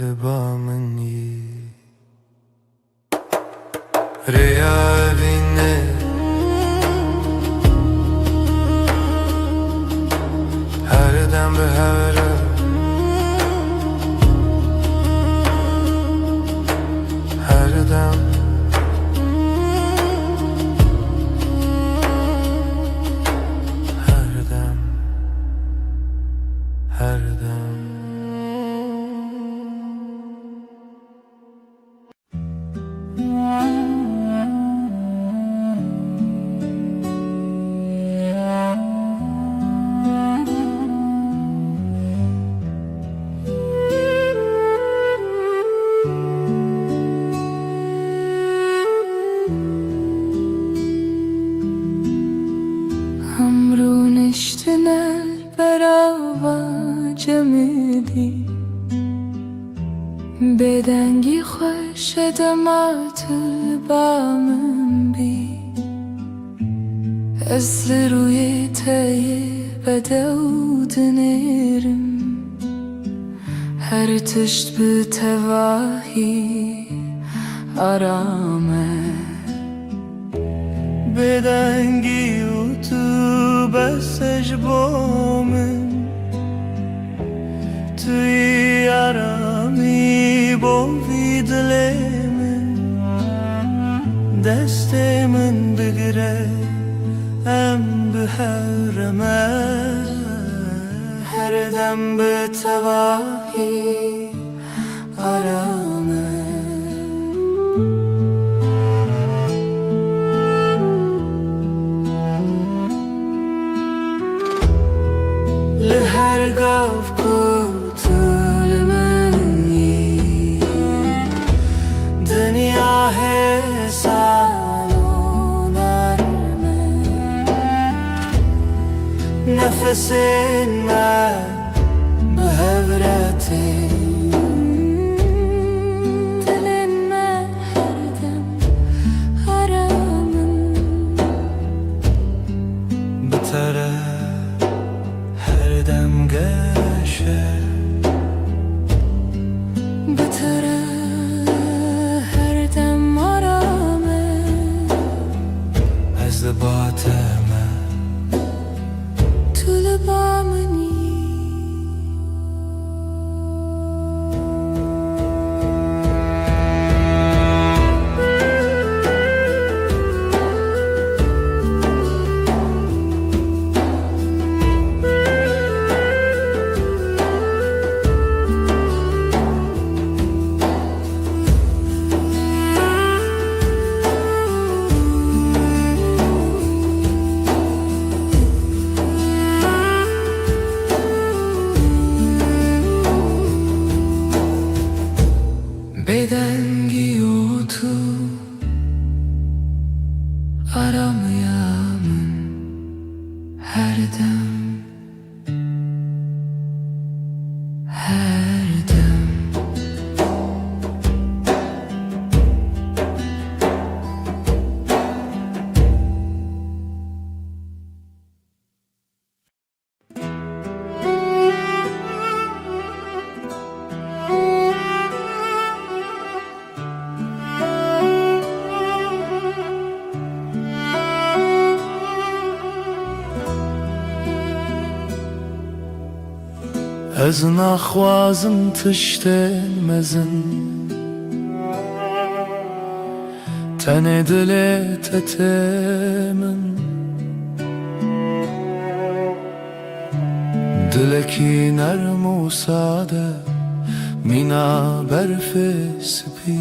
لبا منی ریا بینه هر دم به هره هر دم هر دم هر دم همرونشتن البراوا جمدی بدنگی خوش دمات البامن بی از روی تای بدود نرم هر تشت به تواهی آرامه بدنگی و تو بسش بامن توی آرامی بوی دل من دست من بگره ام به حرمه هر دم به تواهی آرامه لهر گاف کوتل منی دنیا حسان و نرمه نفس من به هورتی دل من هر دم آرامم بتره هر دم گشه بتره هر دم آرامه از لبات من تو لبا منی بدنگی و تو آرامیم هر دم هر دم از نخوازم تشتن مزن تن دل تتمن دلکی نرم و ساده مینا برف سپی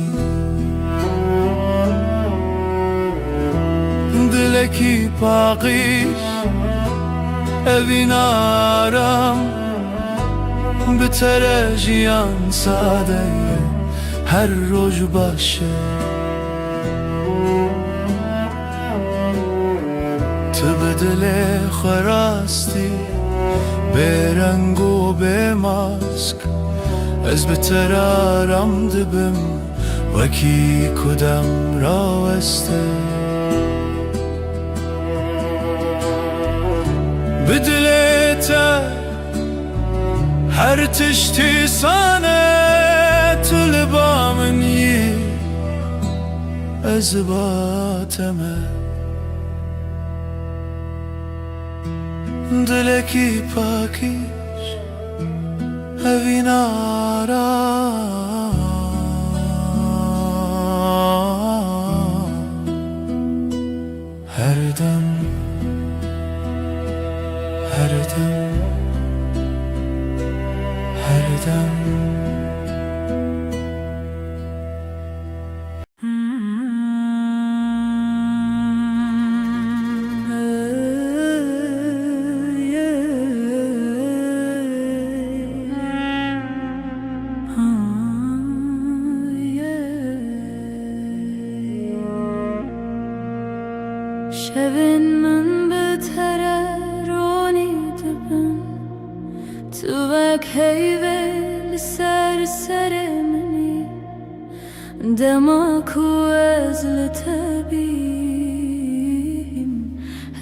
دلکی پاقیش اوین آرام بتره جیان ساده هر روز باشه تو به دل خراستی به رنگ و به ماسک از بترارم دبم وکی کدام راوسته بدلتا هر تشتی سانه طلبا منی از باتمه دلکی پاکیش هوی نارا هر دم هر دم هر دم شبن من بتره رونی دبن تو وک هیوه لسر سر منی دما کو از لتبیم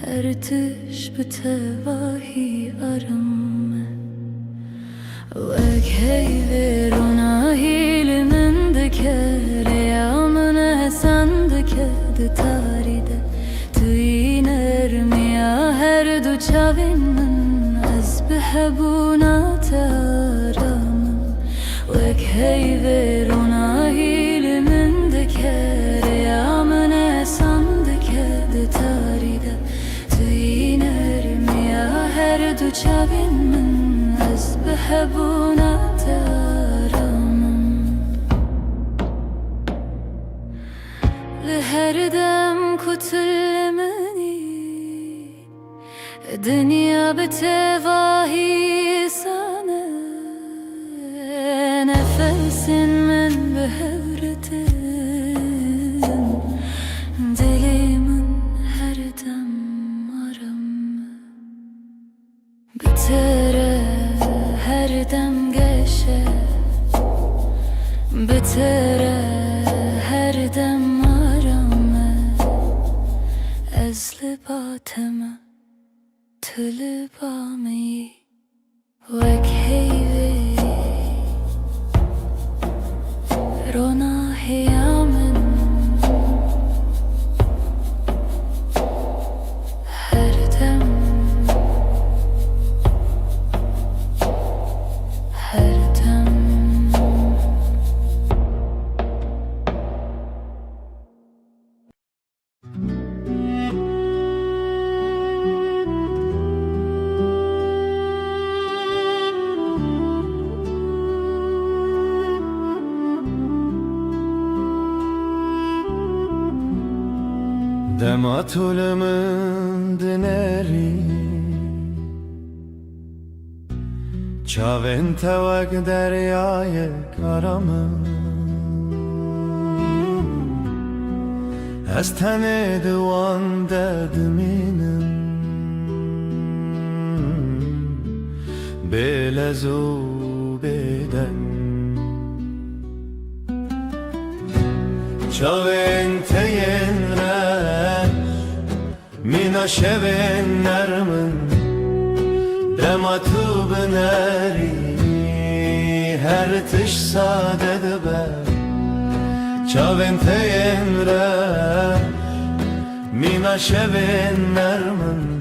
هر تش بتواهی آرم وک هیوه روناهی لمن دکر یا من حسن دکر تاری ده توی نرمیا هر دو چاوین من از بحبونات آرامم وک هیوه روناهی لمن دکر یا من احسان دکر تاریده توی نرمیا هر دو چاوین من از بحبونات آرامم لهر دم کتل دنیا بتواهی سانه نفس من بهورتن دلی من هر دم آرام بتره هر دم گشه بتره هر دم آرامه از لباتمه طلبامي وك هيوي رونا هيامن هردم هردم دما طولمن دنری چاوین توک دریای کارامن از تن دوان ددمینم بلزو بدن چاوین تین مینا شبن نرمن دما تو بنری هر تش ساده دبر چاوین تین را مینا شبن نرمن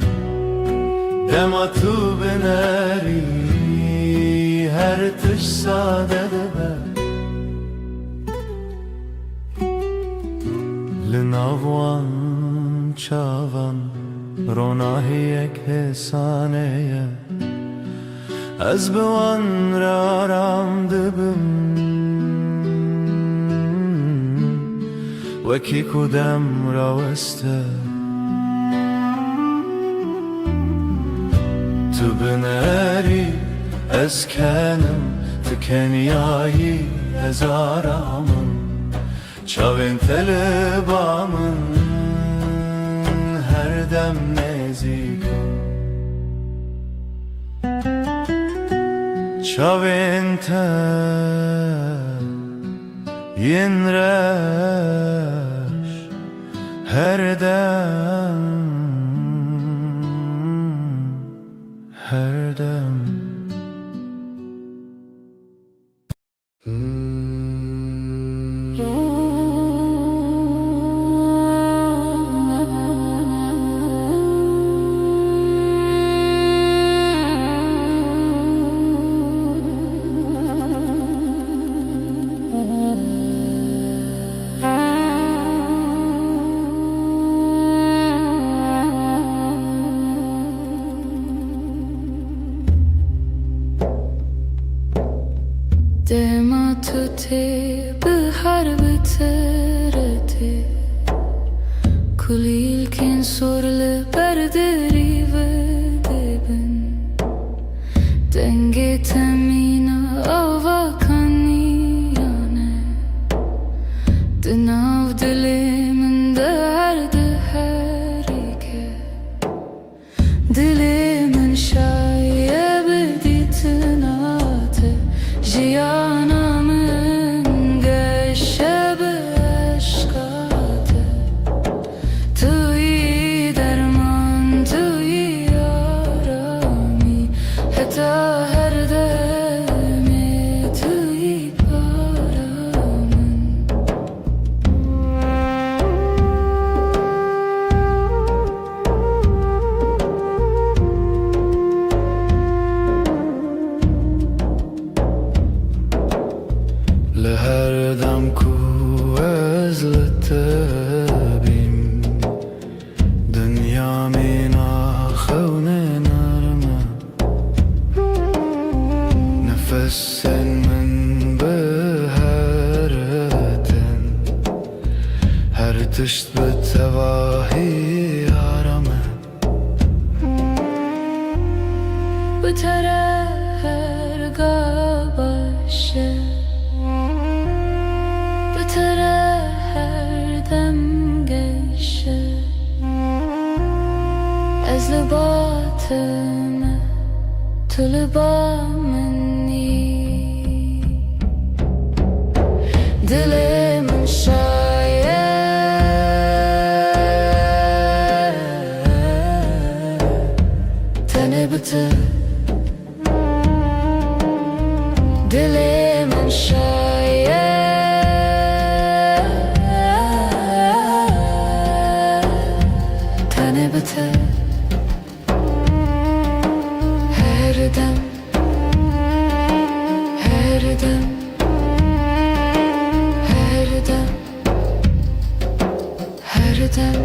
دما تو بنری هر تش ساده دبر لناوان چاوان روناهی یک حسانه از بوان را رام دبم وکی کدام راوسته تو بنری از کنم تو کنیایی از آرامم چاوین طلبامن هر دم نزی Çavente yenreş her dem, her dem. دما تو تی به harbi terete Kulil ken sorle berderi ve debin Denge temina ava kaniyane Dinav dilimin derdi herike Dilimin şayebi ditinate Jiyanamın geçebe aşkate Tui derman, tui yarami Heta her deme tui paramın لهر دم کو از لتبیم دنیا مینا خون نرمه نفس من به هرتن هر تشت به تواهی آرامه بتره her gabaşı Bıtara her dem geçe Ez libatime tu libameni Dilimin şaye Tene bıtı Dilimin şaye Tene bıtı Her dem Her dem Her dem Her dem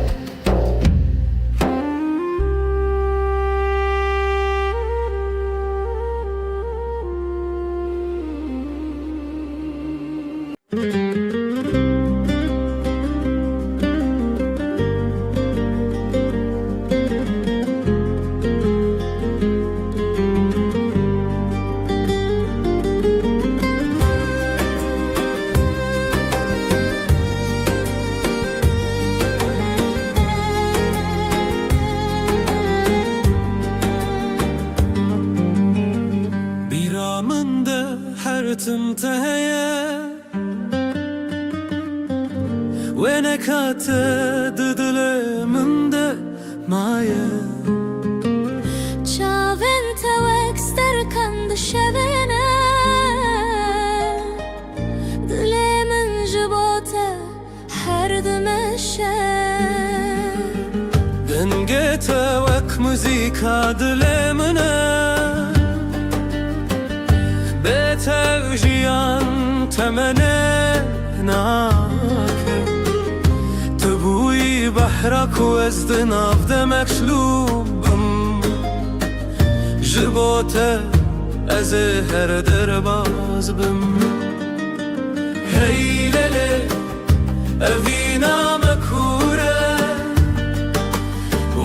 بیرامنده هر تمتهیه و نکاته دلمنده مایه Çavin tevek sterkan dışevene Dilimin jibote her demeşe دنگه توک موزیکا دلمنه به توجیان تمنه ناکه تبوی بحرک و از دناف دمکشلوبم جبوته از هر درباز بم هیلله اوینا مکوره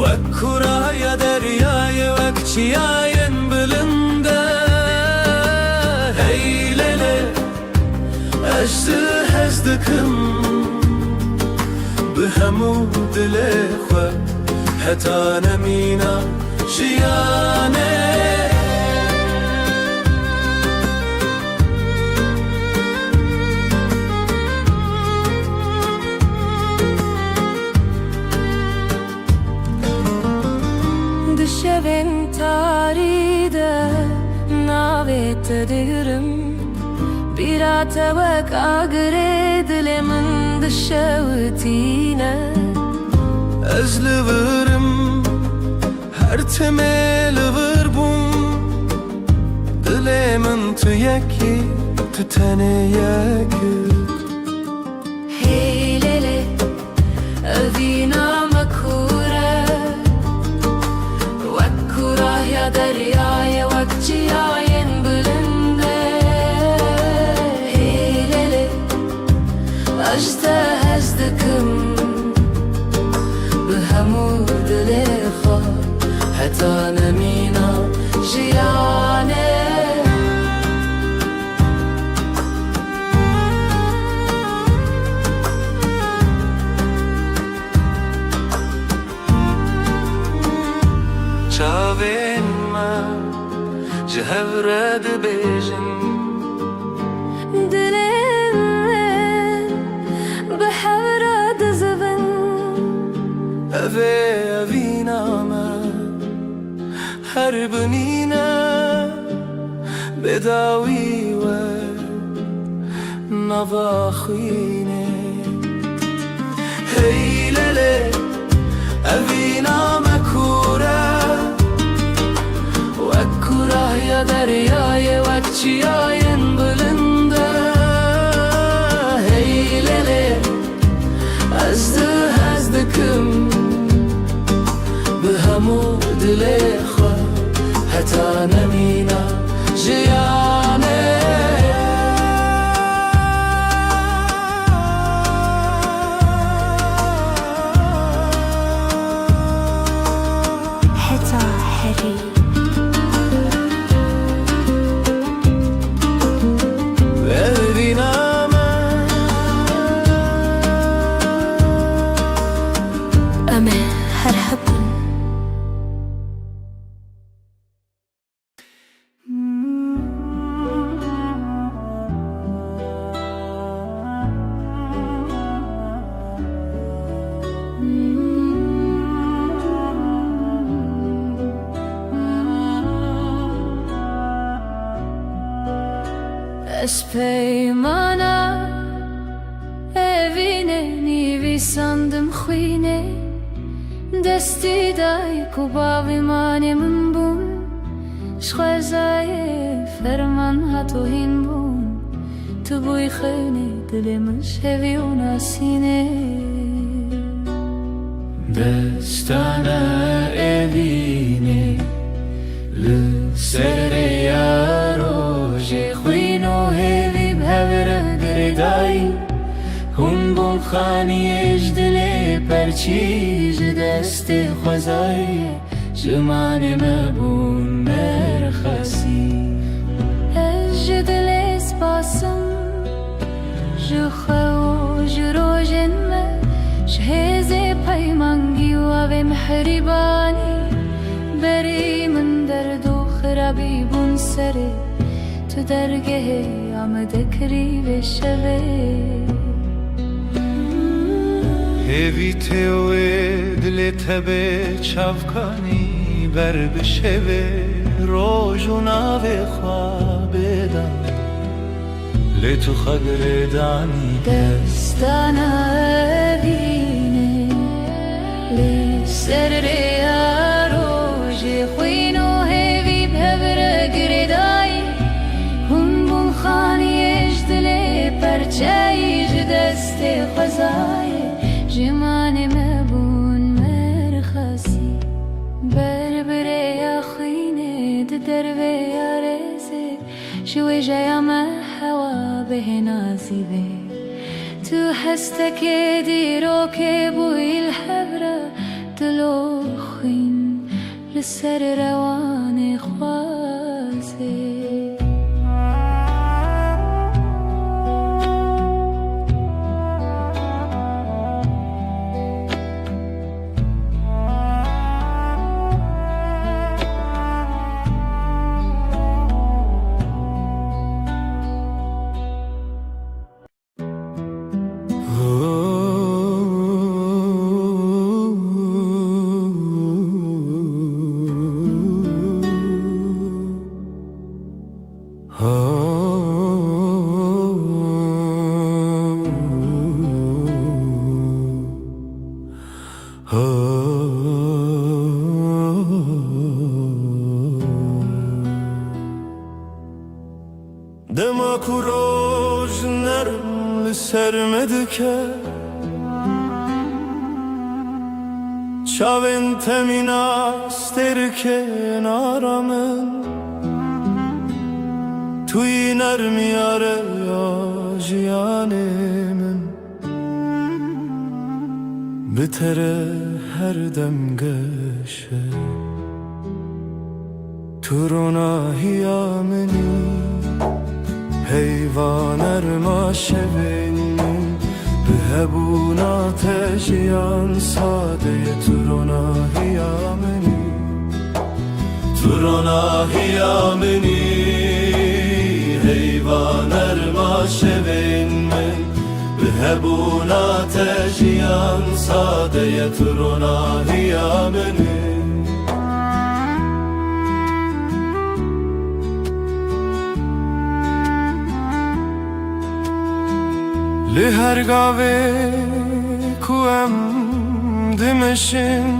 وکورای دریای وکچیاین بلنده هیلله اجده هزدکم به همو دل خو حتا نمینا جیانه evin taride navet diyorum bir atavak agre dilimin dışavutine Ezlivirim her temeli vır bum Dilimin tüyeki tütene yakıt Heylele evina makure Vakkura ya deryaya vakciyayen bülünde Heylele ajda hezdikim بهمو دل خوا حتی نمینا جیانه چاوین من جهورد بیجن دلم بحورد زبن اوه اوینامه هر بنینه بداوی و نواخینه هیلله اوینامه کوره و کوره یا دریای وکچیاین بلنده هیلله از دکم بهمو دل خوا حتی نمینا جیانه حتی حری ببینم أما هرهبن Espeyman'a evine nivi sandım khine Desti dai kubavi mane min bun Shkhazaye ferman hato hin bun Tu buy khine dilimin shevi u nasine دستانه evine لسر یاروژی خوینو هیوی بهوره گردایی هون بون خانیش دلی پرچیج دست خوزایی جمان مبون مرخصی اجد لیس باسم جخو جروجن ما شهزي پیمانگی و اوه محریبانی بری من درد و خرابی بون سره تو درگه آمده کری بشوه هیوی تیوه دل تبه چافکانی بر بشوه روژو ناوه خوابه دم لتو خگردانی دستانا بینه لسر ریاروژی خوینو هیوی بهوره گردایی هون بون خانیش دلی پرچایش دست خوزایی جمان مبون مرخصی بربره یا خوینه دربه یا رزه شوی جایم هوا به نازیبه تو هستك دیرو که بوی الحبره دلو خوین لسر روان خوازه دما کوروش نرم لسرمدکه چاوین تمینا سترکه نارامن توی نرمیاره یا جیانمن بتره هر دم گشه ترونا هیامنی حیوانر ما شبین به هبونا تجیان ساده ترونا هیامنی ترونا هیامنی حیوانر ما شبین به هبونا تجیان ساده ترونا هیامنی لهر گاوه کوام دمشن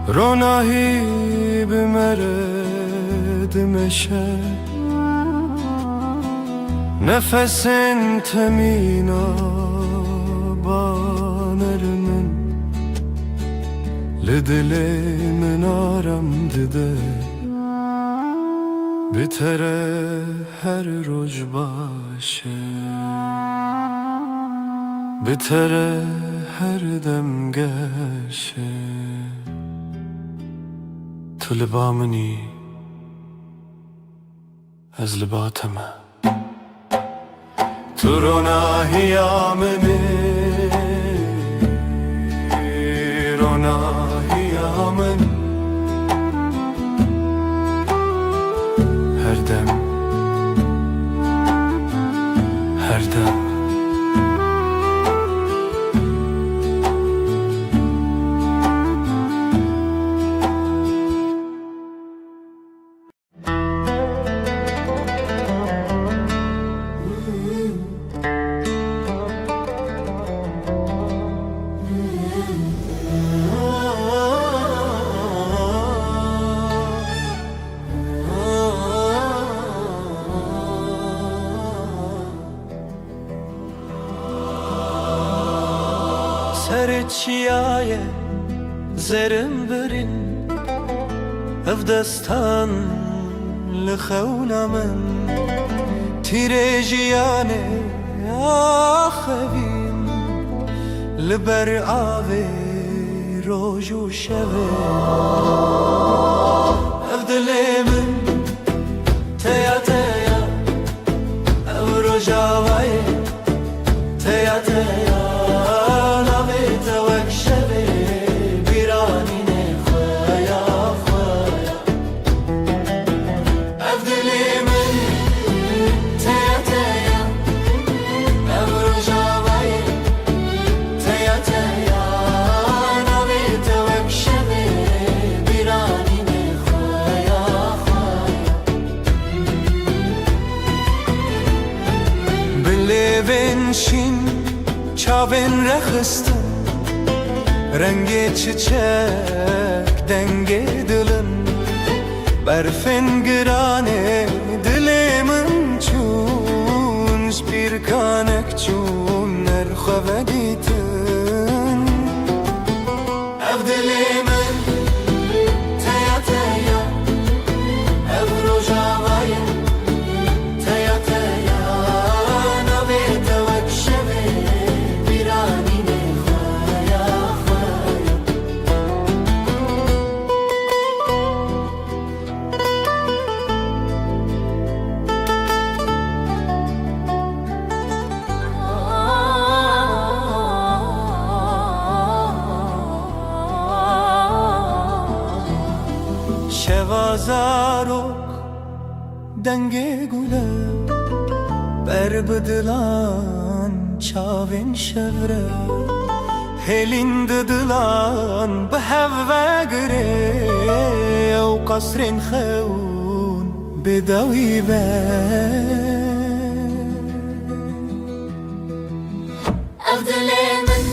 روناهی بمره دمشه نفسن تمینا بانرمن لدل من آرام دده بتره هر روز باشه بتره هر دم گشه تو لبا منی از لباتمه تو روناهی آمنی روناهی آمنی هر دم هر دم سرچیای زرم برین افدستان لخونامن تیرجیانه آخویم لبر آوی روجو شوه افدلیمن تیا تیا او رجاوی تیا تیا شین چاوین رخستم رنگ çiçek denge دلم برفن گرانه دلمن چون سپیرکانک چون نرخوه دیتن اف دلمن تیا تیا اف روجاوای تیا تیا نویت وکشوه بیرانی نخوایا خوایا شوازارok denge gule berbedilan çavin şevre helin dıdılan behevve gire ev kasrin xeun bedavi be أفضل من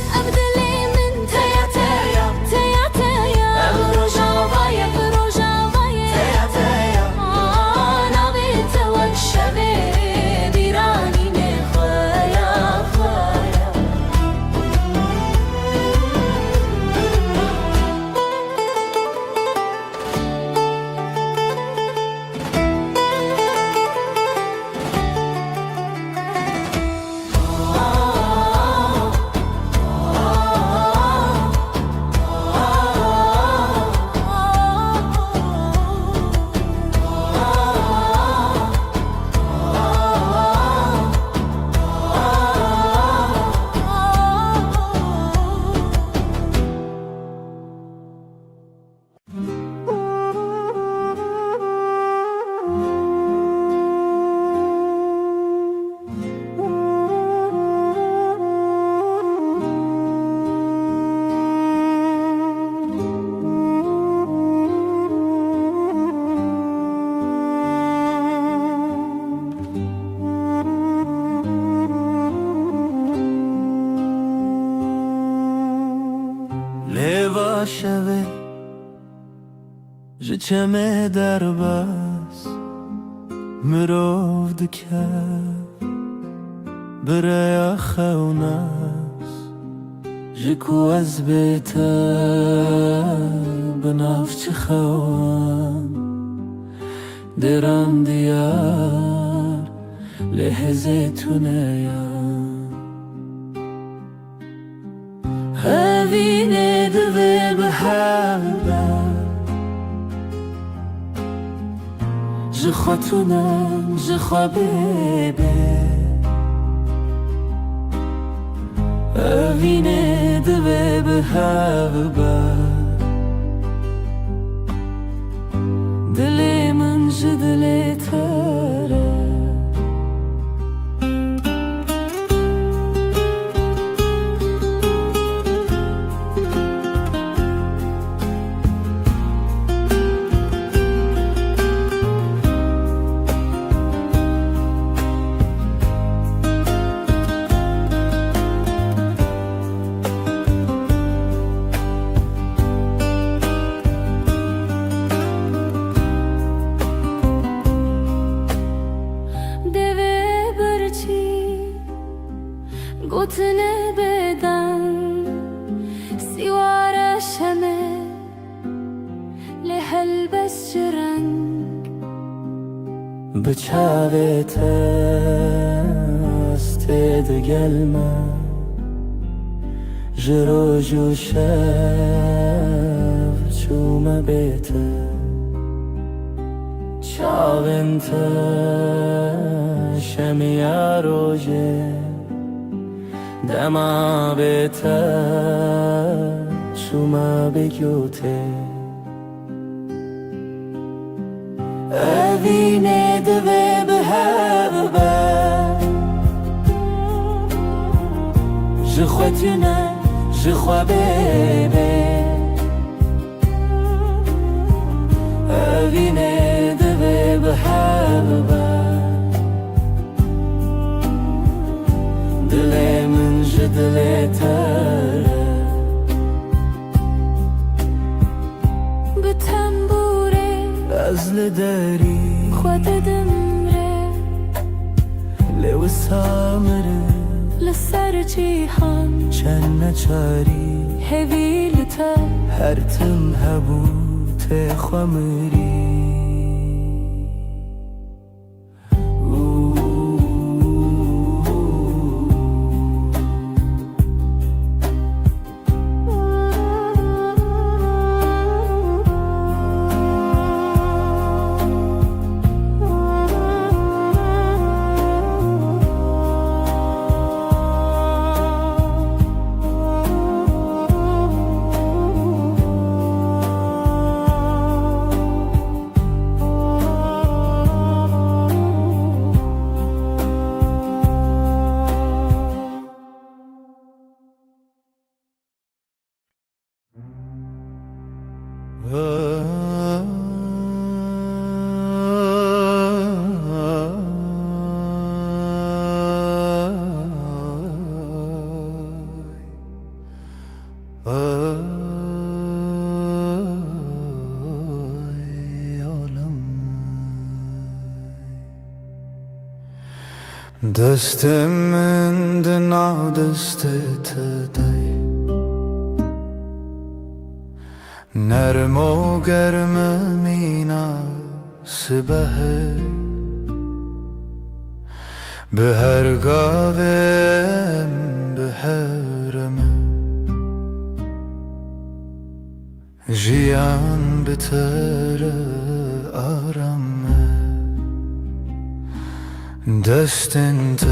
شوه ji çeme derbas mirov dike biraya xewnas ji ku ez bête bi navçi xewan deran diyar lê hêzê tuneyan hevînê divê bi heve ji xwe tunem ji xwe bêbê evînê divê bi hev be dilê min ji dilê te re گوتنه بدن سیوار شمه لحل بس جرنگ بچاوت استد گلمه جرو جو شب چومه بیته چاونت شمیا روژه دما بته شما بگوته evînê divê bi hev be ji xwe tune ji xwe bêbê evînê divê bi hev be dilê min ji dilê te re bi tembûrê ez li derî xwe didim rê lê wisa mirim li ser cîhan çend neçarî hevî li te her tim hebû tê xwe mirî دستم من دنا دست تدای نرم و گرم مناسبه به هر گاوم به هرمه جیان بتر آرامه دستنت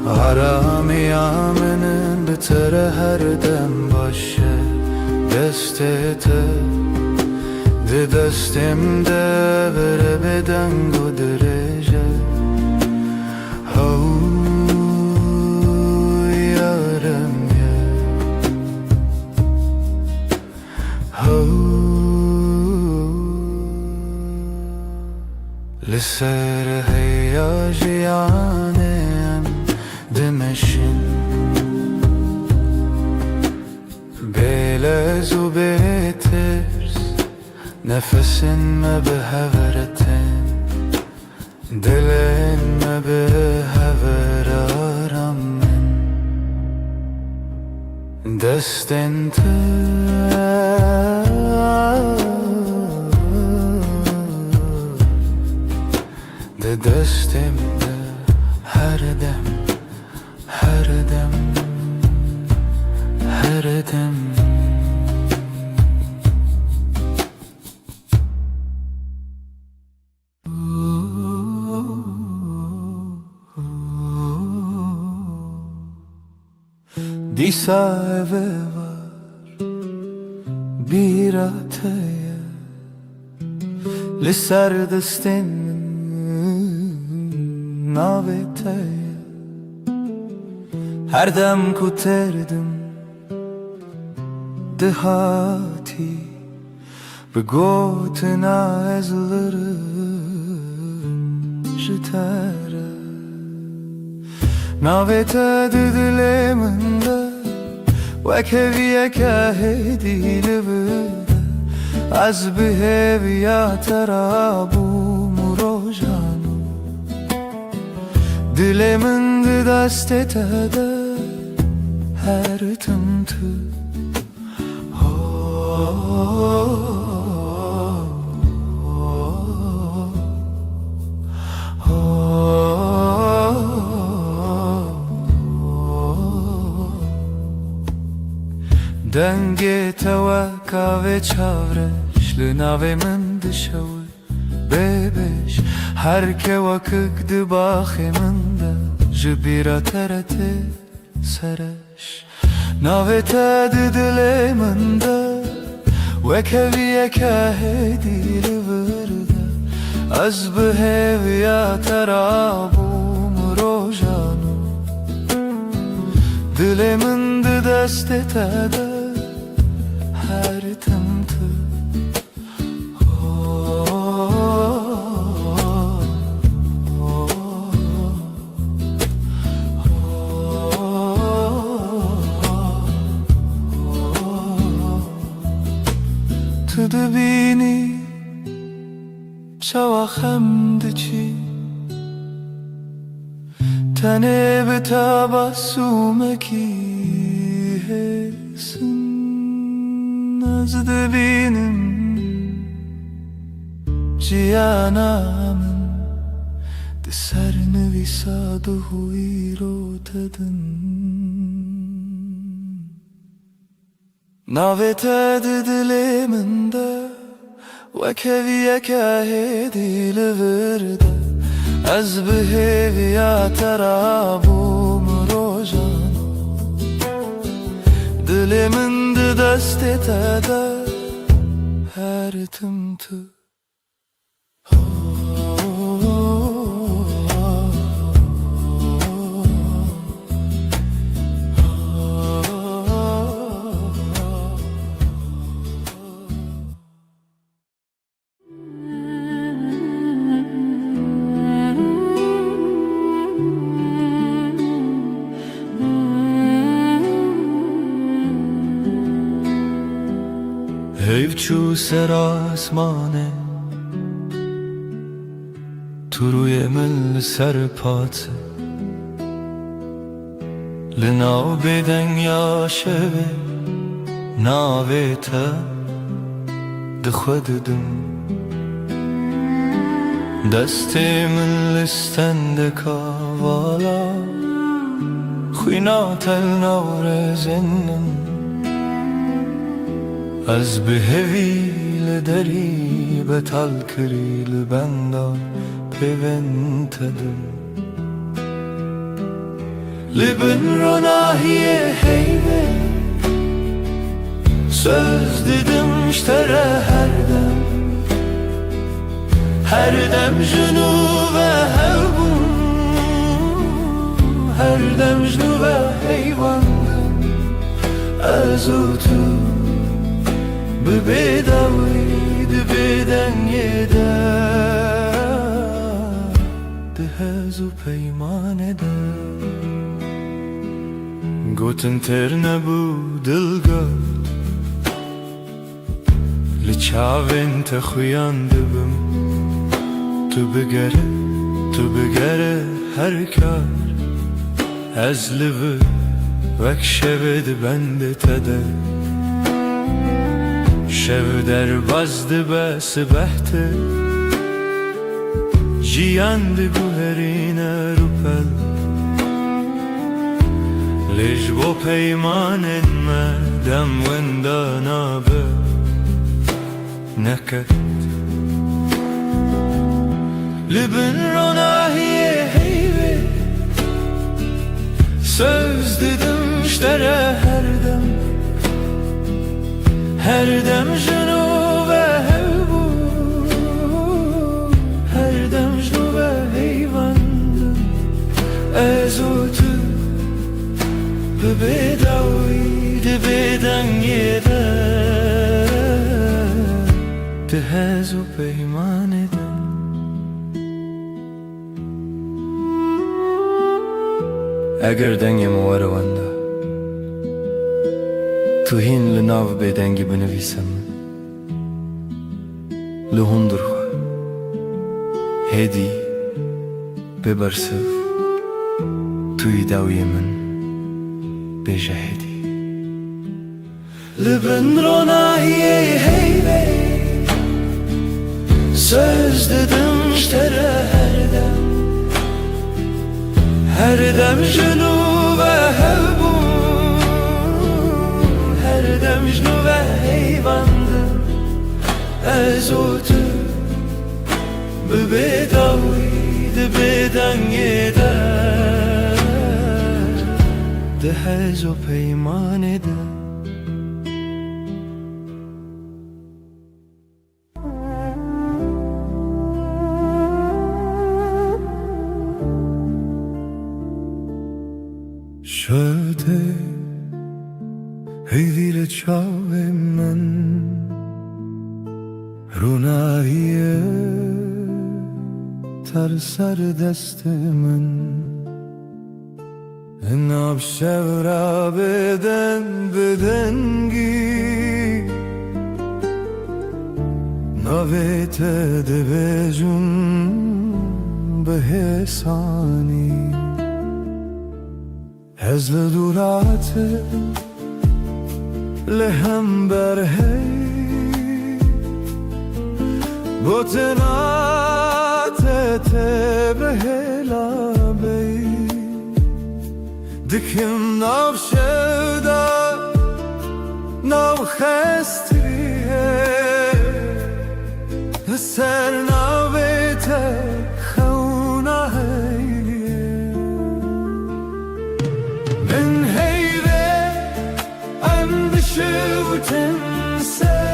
آرامی آمنن بتر هر دم باشه دستت ده دستم ده بره بدنگ و درجه هو یارم یه هو لسر هیاجیانم دمشن بله هزو بيترس نفسن ما بهفرتن دلن ما بهفر آرامن دستن ده دستم ده هر دم هر دم هر دم Disa eve var bir ataya Lisar destin navetaya Her dem kuterdim dehati Begotina ezlerim jitara Navete didileminde وكفي كهدي لبدا از بهویا ترابو مروجانو دلمن دست تده هر تمتو دنگ توکا و چاورش لناوی من دشوی ببش هر که وکک دباخی من ده جبیرا ترته سرش ناوی تد دلی من ده وکوی که هدی لورده از بهویا ترابو مروجانو دلی من ده دست تده her tımtı Tudu bini çavakhem diçi Tane betabasumeki hesin Nazdı benim ciyanamın Deserini visaduhu irotedin Navete didiliminde Ve keviye kahedi livirde Ez biheviya terabu mrojano Dilimin دست تده هر تمتو Heyvçu ser asmane تو روی مل سر پاته لناو بدن یا شوه ناوه تا دخوددم دست من لستند کاوالا خوینا تل نور زنن از به هویل دری به تل کریل بندان پیونتدم لبن رو nahiye heyve söz dedim iştere her dem junu ve hevbun her dem junu ve heyvandım azutu bebedavid beden yeder dehazu peyman eder گوتن تر نبود دلگرد çavên te xuyan dibim tu bigere her kar ez li vir wek şevê dibende te de şev derbas dibe sibeh te jiyan diguherîne rûpel lê ji bo peymanên me dem wenda nabe neket li bin ronahiyê heyvê söz didim ştere her dem jinu ve hevbû her dem jinu ve heyvandim ez û tu bi bêdawî di bêdengê de di hez û peymanê de eger dengê me were wenda tu hîn li nav bêdengî binivîse min li hundir xwe hêdî bibersiv tu yî dawiyê min bêje hêdî li bin ronahiyê heyvê söz didim ştere her dem jinu ve hevbû her dem jinu ve heyvandim ez û tu bi bêdawî di bêdengê de di hez û peymanê de şöte heyvîle çavê min rûnahiyê ter ser destê min nav şevra bêdengî navê te dibêjim bi hêsanî ez li dûratê li hember hey gotina te bi hêla bey dikim nav şevda nav xestiriyê li ser navê te xewna heyê min heyvê em dişiwtin se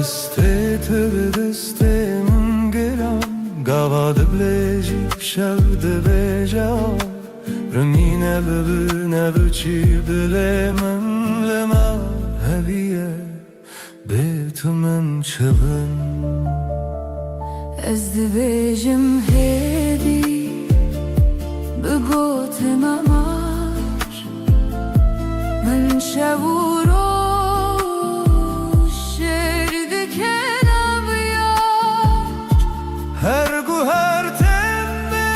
destê te bi destê min giran gava diblêjî şev dibêje rengîne bibir nebiçî dilê min li me heviye bê tu min çi bin ez dibêjim hêdî bi gotê me mar min şev û her guher temme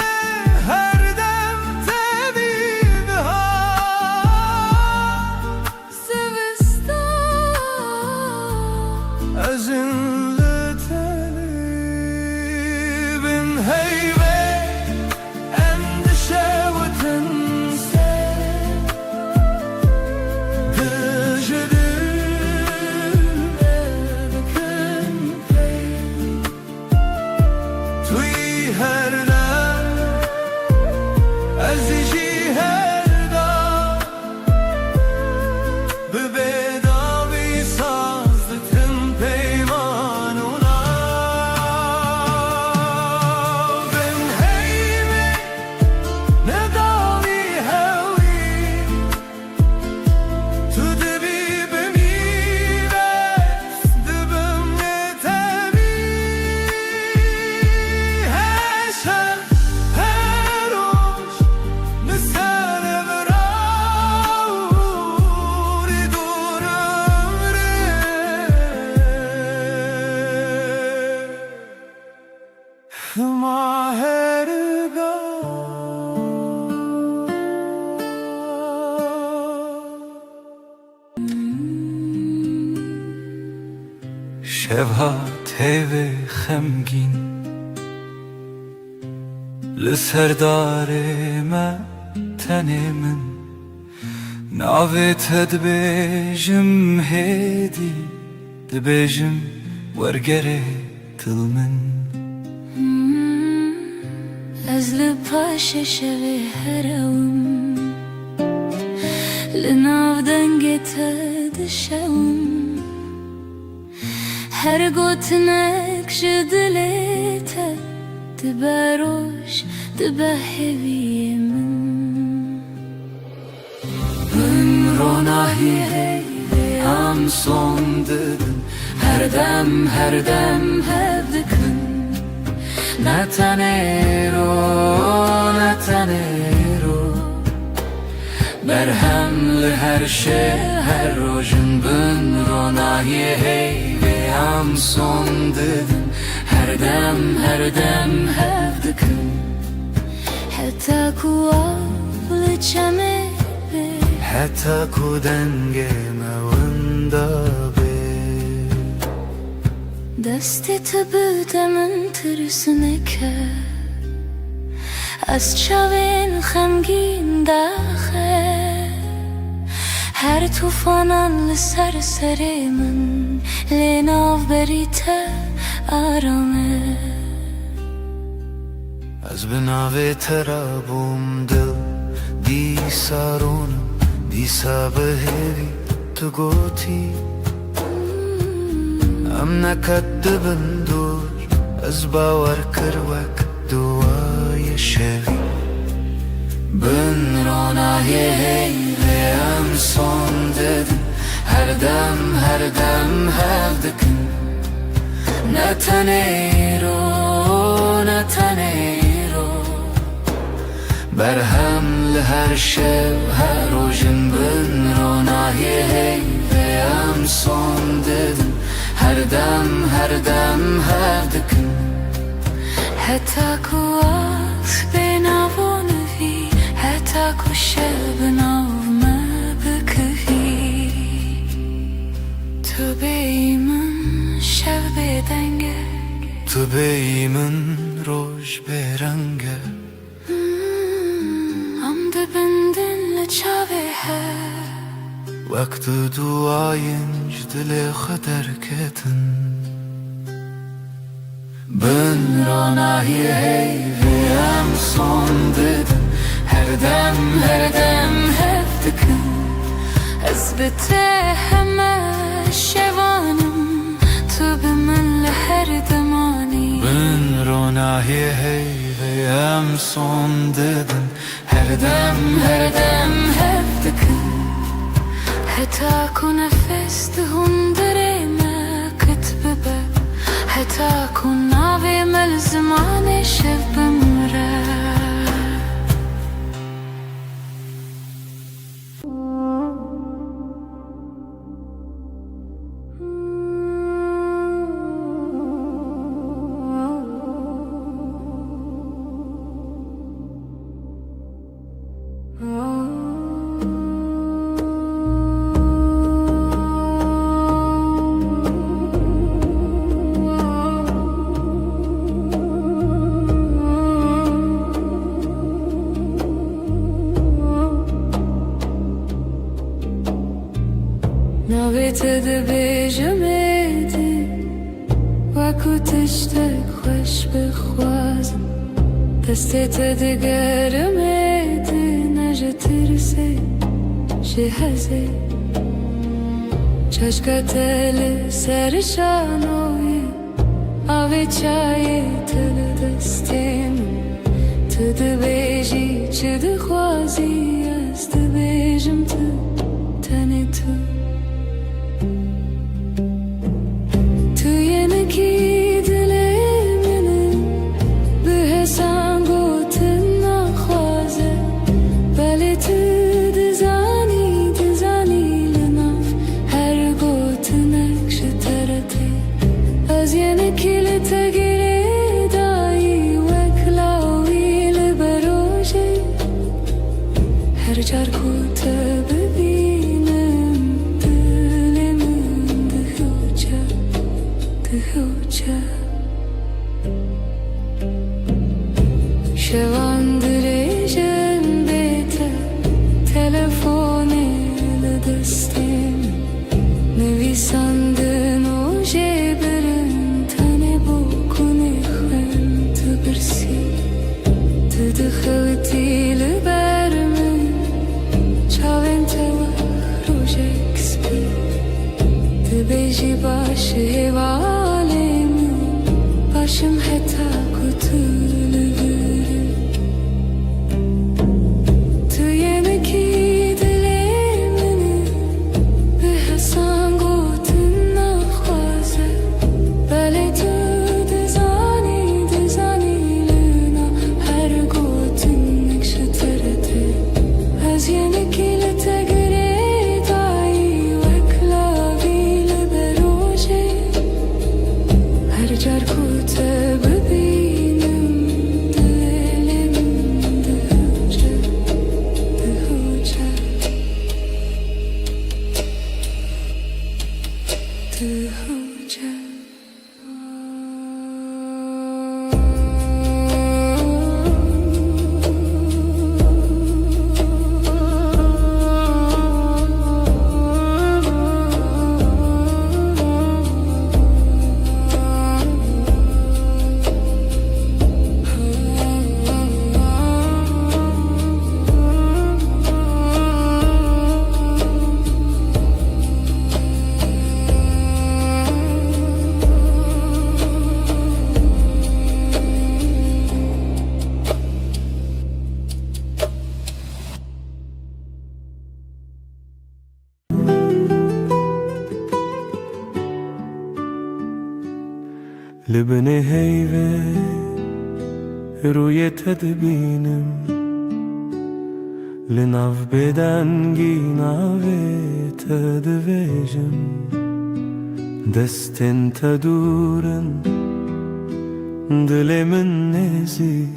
her dem te bihar sevistan ezin li telî bin heyvê هر دم از جی هر دم به بداوی سازدتم پیمانونا بن هیمی نداوی هوی تو دبی بمیرس دبم نتبی هشم هروش نسر براوری دورم ره شبها تیوه خمگین لسردار ما تنه من ناوت دبیجم هیدی دبیجم ورگره دل من از لپاش شوی هرم لناو دنگت دشم هر گوتنک جدلیت دبروش دبهوی من من روناهی هی هم son dedim هر دم هب دکن نتنیرو برهم لهر شه هر روشن بن روناهی هی هم son dedim her dem هب دکن حتی کو آفل چمه به حتی کو دنگ موندا به دستی تو بودم ترسونه که از چاوین خمگین داخل هر توفانان لسر سر من لناو بریت آرامه از بناوی ترابم دل دی سارونم دی سابهوی تو گوتی ام نکدبن دور از باور کروک دوای شوی بن روناهی هی هم son dedim her dem hev dikın نتنیرو برهم لهر شب هر روشن بن روناهی هی هم son dedim her dem hev dikın حتی کو آس بناوانوی حتی کو شب ناومه بکوی تو بیمن شب بدنگه تو بیمن روش برنگه ام دبندن لچاوه هر وقت duayınc dile kadar ketin Ben ronahi hey ve hem son dedim her dem هب دکن از بته همه شوانم تو به من لهر دمانی Ben ronahi hey ve hem son dedim her dem هب دکن حتی کو نفس دهون دره ما کتبه حتی کو ناوی مل زمان شب بمره ناویت دبیجمدی وکو تشتک خوش بخوازم دستت دگرم نجترسه جهزه چشکتل سرشانوی آوی چای تل دستیم تد بیجی چد خوازی است بیجم تنی تو ینکی دلی منه به حسان گوتن نخوازه بله تو دزانی لناف هر گوتنک شترته از ینکی لتگیری دایی وکلاوی لبروجه هر جار کوته ببینم دلمون دهوچه شوان درجن بیته تلفونی لدستیم نویسندن و جبرن تنه بکنی خم تبرسی تدخلتی لبرمن چاوین روژک سپی تبیجی باشه والیم باشم حتی کتول برم تو ینکی دلی منه به حسان گوتن نخوازه بله تو دزانی لنا هر گوتن نکشترته از ینکی لتگری دایی وکلاوی لبروجه هر جار کوته ببینم دلم دهوچه لبني هيفه روی تدبینم لناف بدنگی ناوی تدویجم دستن تدورن دلمن نزیک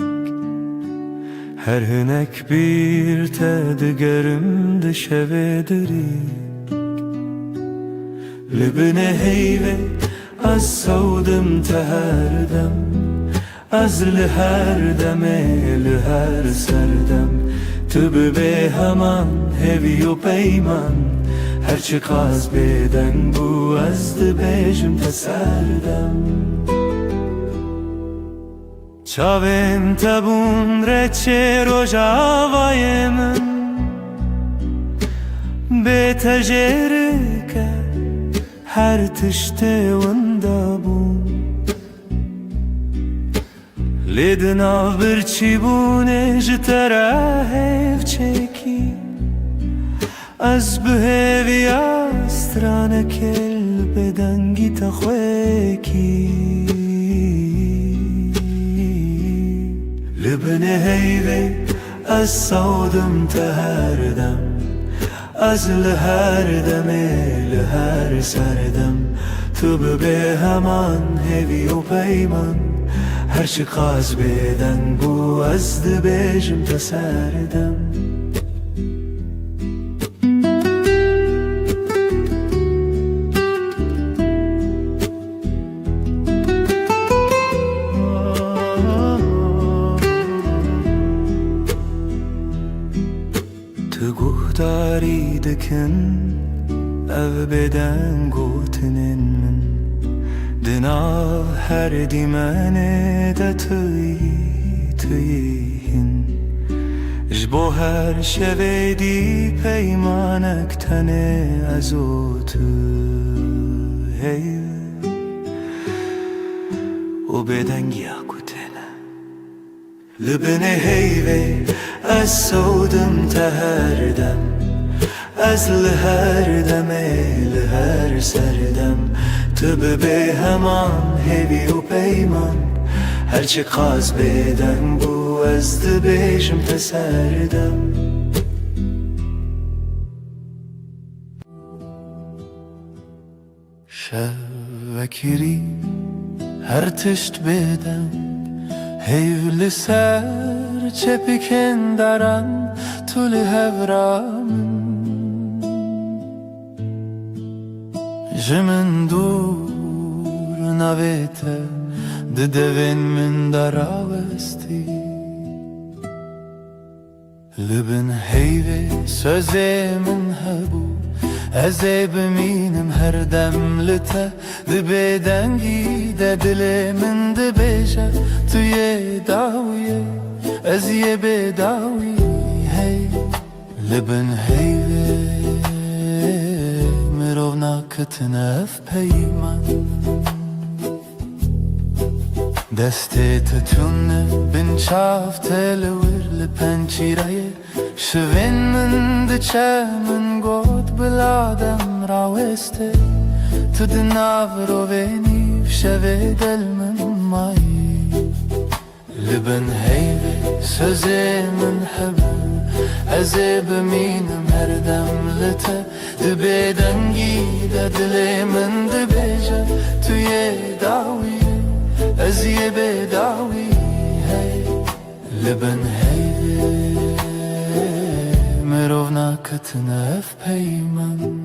هر هنک bir تدگرم دشوه دریک لبني هيفه از سودم تهردم از لهر دمه لهر سردم تو به همان هوی و پیمان هرچی قاز بدن بو از دبیجم تسردم چاویم تبون رچه روژاوای من به تجره که هر تشته وندابون لیدنا برچی بونه جتره هف چکی از بهوی استرانه کل بدنگی تخویکی لبنه هیوه از سودم تهردم از لهر دمه لهر سردم تو به همان هوی و پیمان هرچی قاز بدن بو از دبیجم تسردم تو گهداری دکن او بدن گوتنن من دنا هر دیمنه ده توی تیهن جبو هر شوی دی پیمانک تنه ازوت هی و بدنگی اکوتنه لبنه هیوه از سودم تهردم از لهر دمه لهر سردم تب به همان هیوی و پیمان هرچی قاز بدن بو از دبیشم تسردم شوکری هر تشت بدم هیو لسر چپکن دارن طول هورام جمن دور نویته ددوین من دراوستی لبن هیوه سوزه من هبو ازه بمینم هر دم لته دبه دنگی ده دل من دبیشه توی داویه از یه بداوی هی لبن هیوه مرو ناکتنف پیمان دسته تتونه بن چاف تلور لپنچیره شوین من دچه من گود بلادم راوسته تو دناو رو بینیف شوه دل من مایی لبن هیوه سوزه من حبو ازه بمینم هر دم لته دبه دنگی ده دل من دبیجه توی داویه از یه بداوی هی لبن هیوه مرو ناکتنف پیمان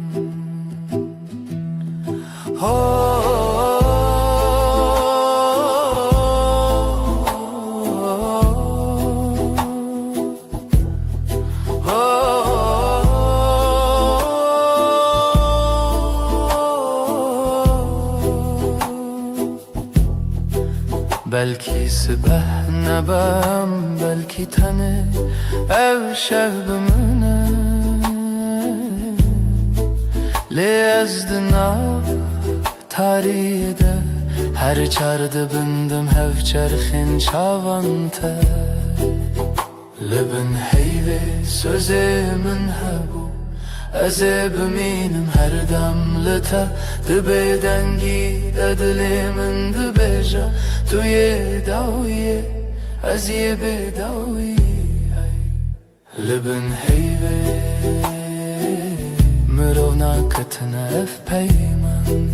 بلکی سبه نبم بلکی تنه او شب منه لی از دناف تاریده هر چارده بندم هف چرخین چاوانته لبن هیوه سوزه من هبو ازه بمینم هر دم لته دبه دنگی ده دل من دبیجه توی داویه از یه بداوی لبن هیوه مرو ناکتنف پیمان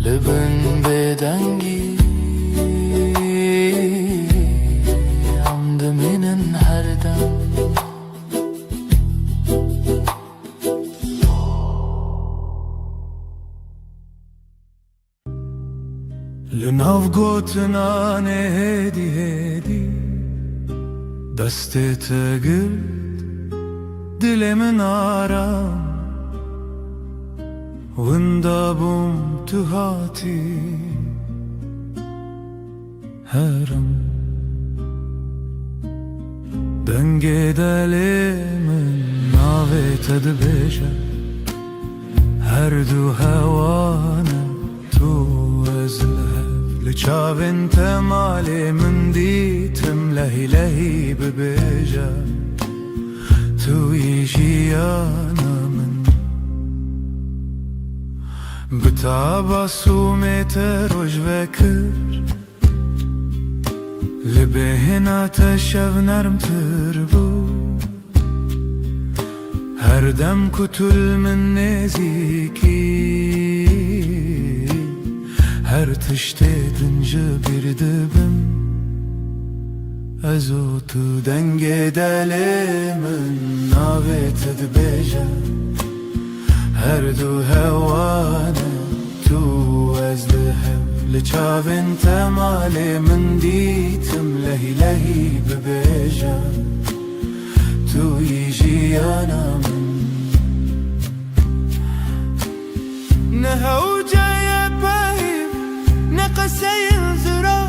لبن بدنگی عمد منن هر دم لناو گوتنان هدی هدی دست تگرد دل من آرام وندابم تو هاتی هرم دنگ دل من ناوی تدبیشه هر دو هوانه تو از لچاوین تمالی من دیتم لهی لهی ببیجه توی جیانا من بتاباسومت روش وکر لبهنا تشف نرم تربو هر دم کتل من نزیکی هر تشته دنجه بیردبم ازو تو دنگ دل من ناویت دبیجه هر دو هوانه تو از لحب لچاوین تمالی من دیتم لهی لهی ببیجه توی جیانا من نهو جای بایم نقصه الزرار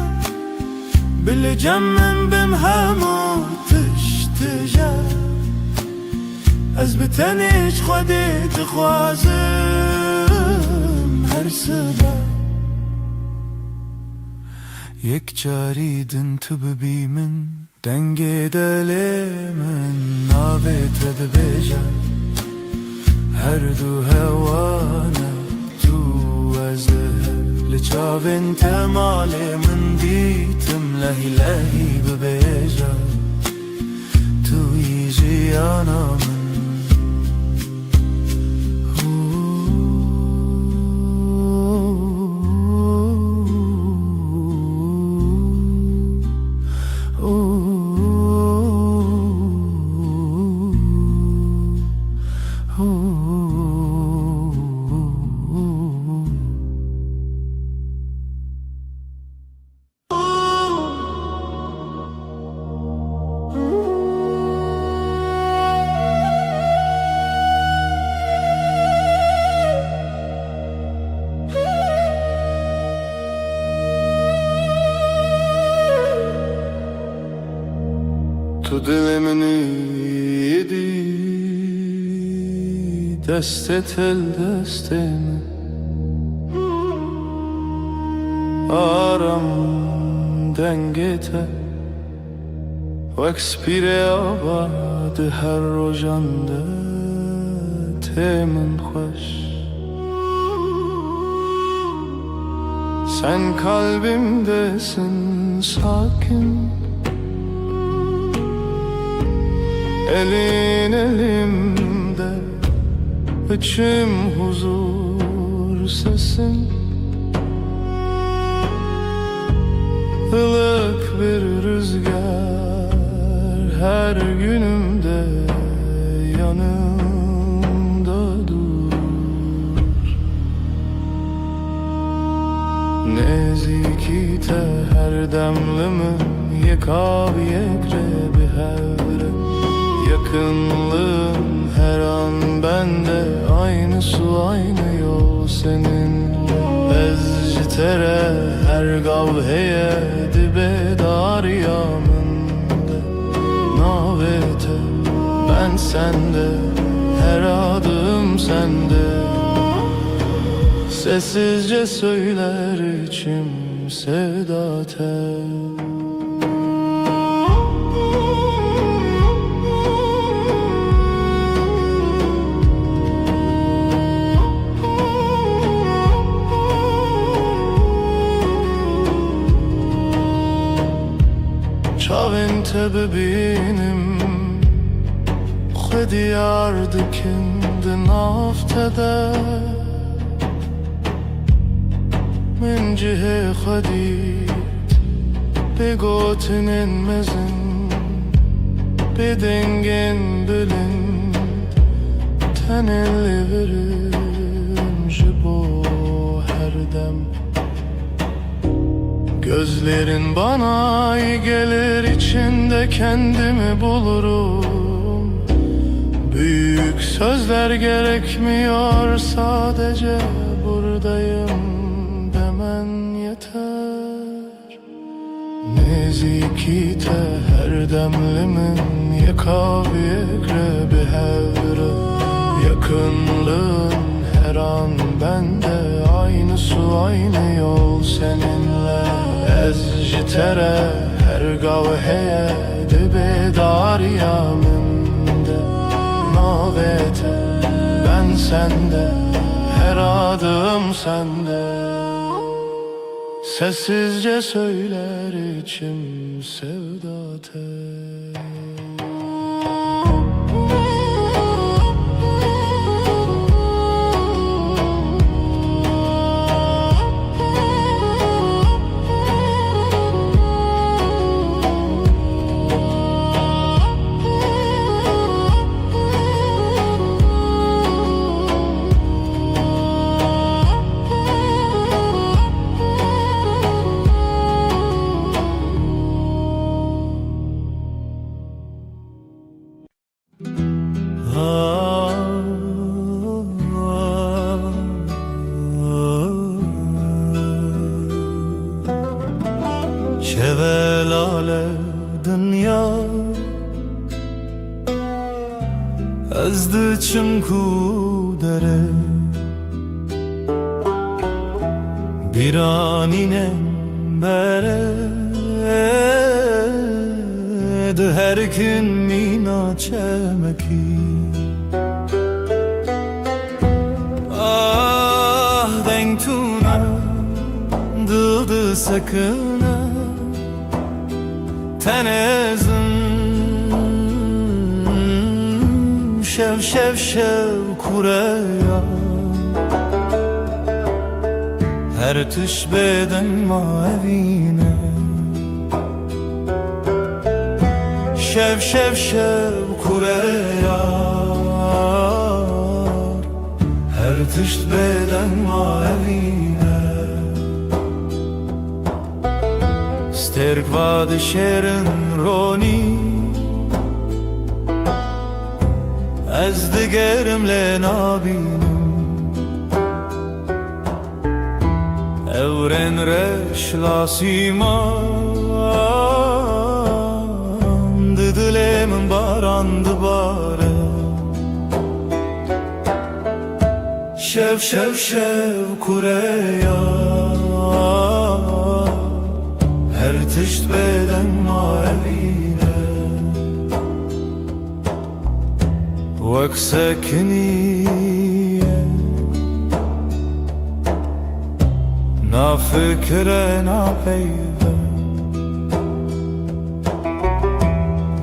بلجم من بم همو تشتجه از بتنش خودی تخوازم هر سبب یک جاری دن تو ببی من دنگ دل من نابت دبیجه هر دو هوانا تو از لچاو انت مال من دیتم لهی لهی ببیجه تو ایجی آنا من تو دل منی یدی دست تل دست من آرام دنگته وکس پیر آباد هر روزانده تمن خوش sen kalbimdesin sakin elin elimde içim huzur sesin ılık bir rüzgar her günümde yanımda dur nezikite her demlimin yekav yekre bir hevre yakınlığın her an bende aynı su aynı yol seninle ezcitere her gavheye dibe dar yamında navete ben sende her adım sende sessizce söyler içim sevda tel شاو انت ببینیم خودی یاردکند نافتده من جه خودیت بگوتنین مزن بدنگن بلند تنلی verim جبو her dem gözlerin bana iyi gelir içinde kendimi bulurum büyük sözler gerekmiyor sadece buradayım demen yeter nezikite her demlimin yekav yekrebi hevre yakınlığın her an bende aynı su aynı yol seninle ezcitere her gavheye dibe dar yaminde navete ben sende her adım sende sessizce söyler içim sevda tel شvelale dünya ezdi çimku dere biraninem bere de her gün mina çemeki ah denk tuna dıldı sakına tenezim şev şev şev kureya her tüş beden mavine şev şev şev kureya her tüş beden mavine sterk vad şerin roni ez digerimle nabinim evren reş lasiman dilemin barandı bare şev şev şev kureya her tişt beden mavine vek sekniye na fikre na peyve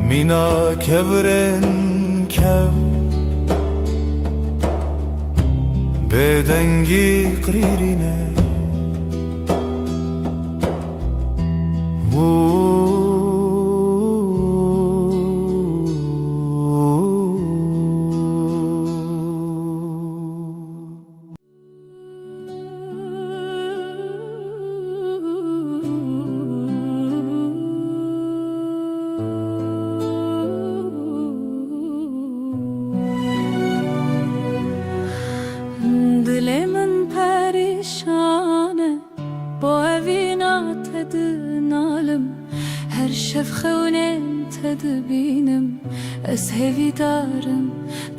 mina kevren kev bedengi qririne Dilemin perişane bu evina tedinalım her şefxevnem tedbinim ez hevidarım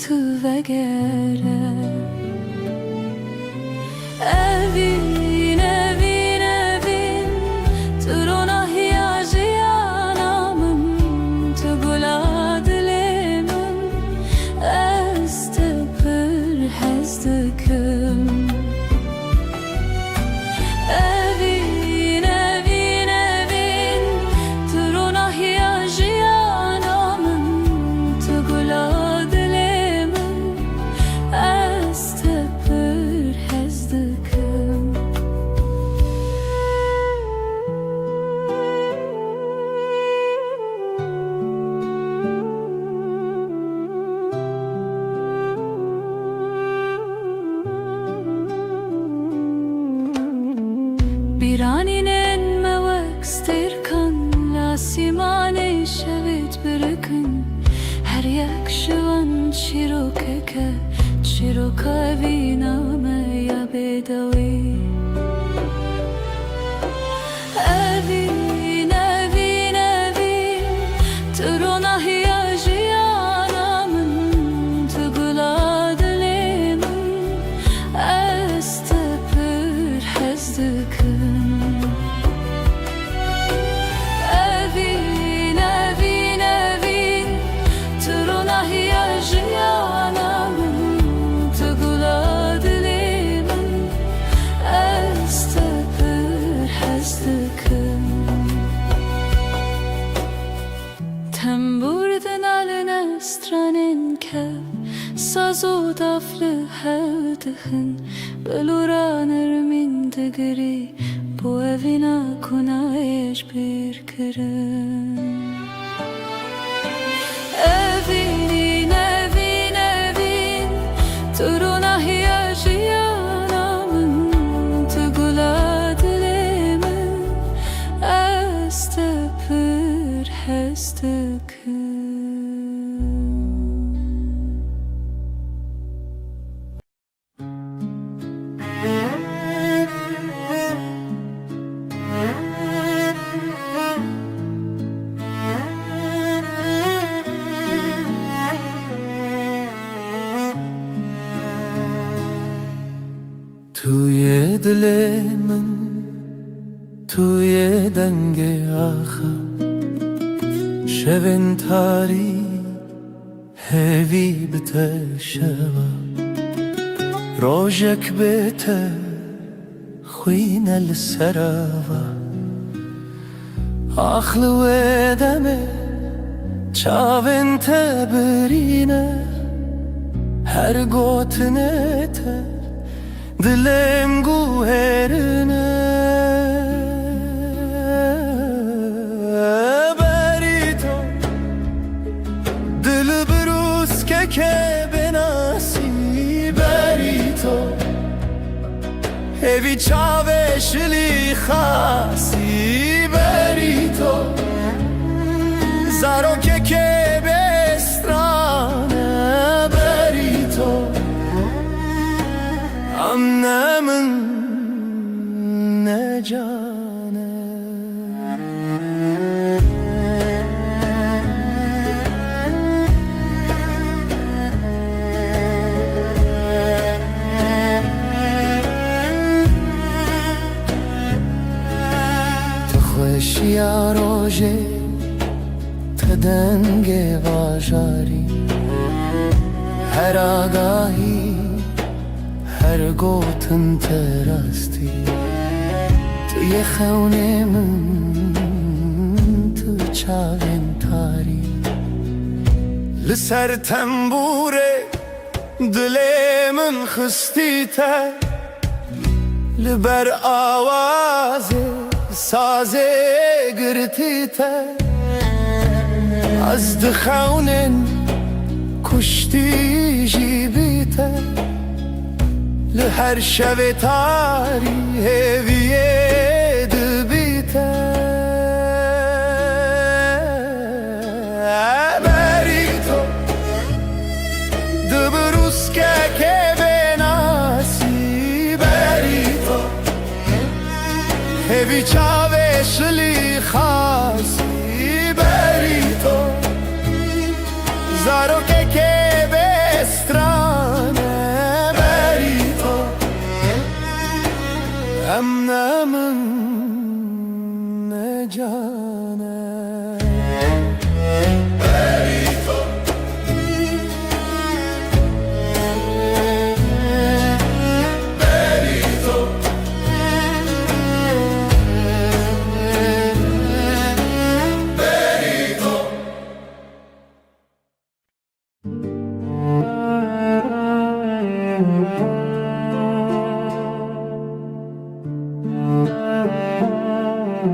tu vegere evin evin evin turuna hiyajiyanamın tu gula dilemin ez tepir hezdikim evin evin evin turuna hiyajiyanamın tu gula dilemin ez tepir hezdikim biraninen mevek sterkan lasimane şevit birikin her yak şivan çirokeke çiroka viname ya bedavi evin evin evin turuna hiyajiyanamın tugula dilemin ez tepir hezdikim evin evin evin turuna hiyajiyanamın tugula dilemin ez tepir hezdikim temburdin aline stranin kev sazo daflı hevdihin beluranır min digri bu evina kunayeş bir kirin evin evin evin turuna hiyajiyanamın tugula dilemin ez tepir hezdikim دل من توی دنگ آخر شبن تاری هوی بتشوا روجك بيته خوينا السراوة آخل ودمه چاوين تبرينه هر گوتنه ته دلم گوهرنه بری تو دل بروز که بناسی بری تو هوی چاوشلی خاصی بری تو زارو که بسترانه بری تو امنه من نجانه تو خوشی روژه تدنگ واجاری هر آگاهی هر گوتن تراستی توی خونه من تو چاوین تاری لسر تنبوره دل من خستی تر لبر آوازه سازه گرتی تر از دخونن کشتی جیبی تر لهر شب تاری هویه دبیته بری تو دبروز که بناسی بری تو هوی چاوشلی خاصی بری تو زارو که بسترانه امنه من نجانه بری تو بری تو بری تو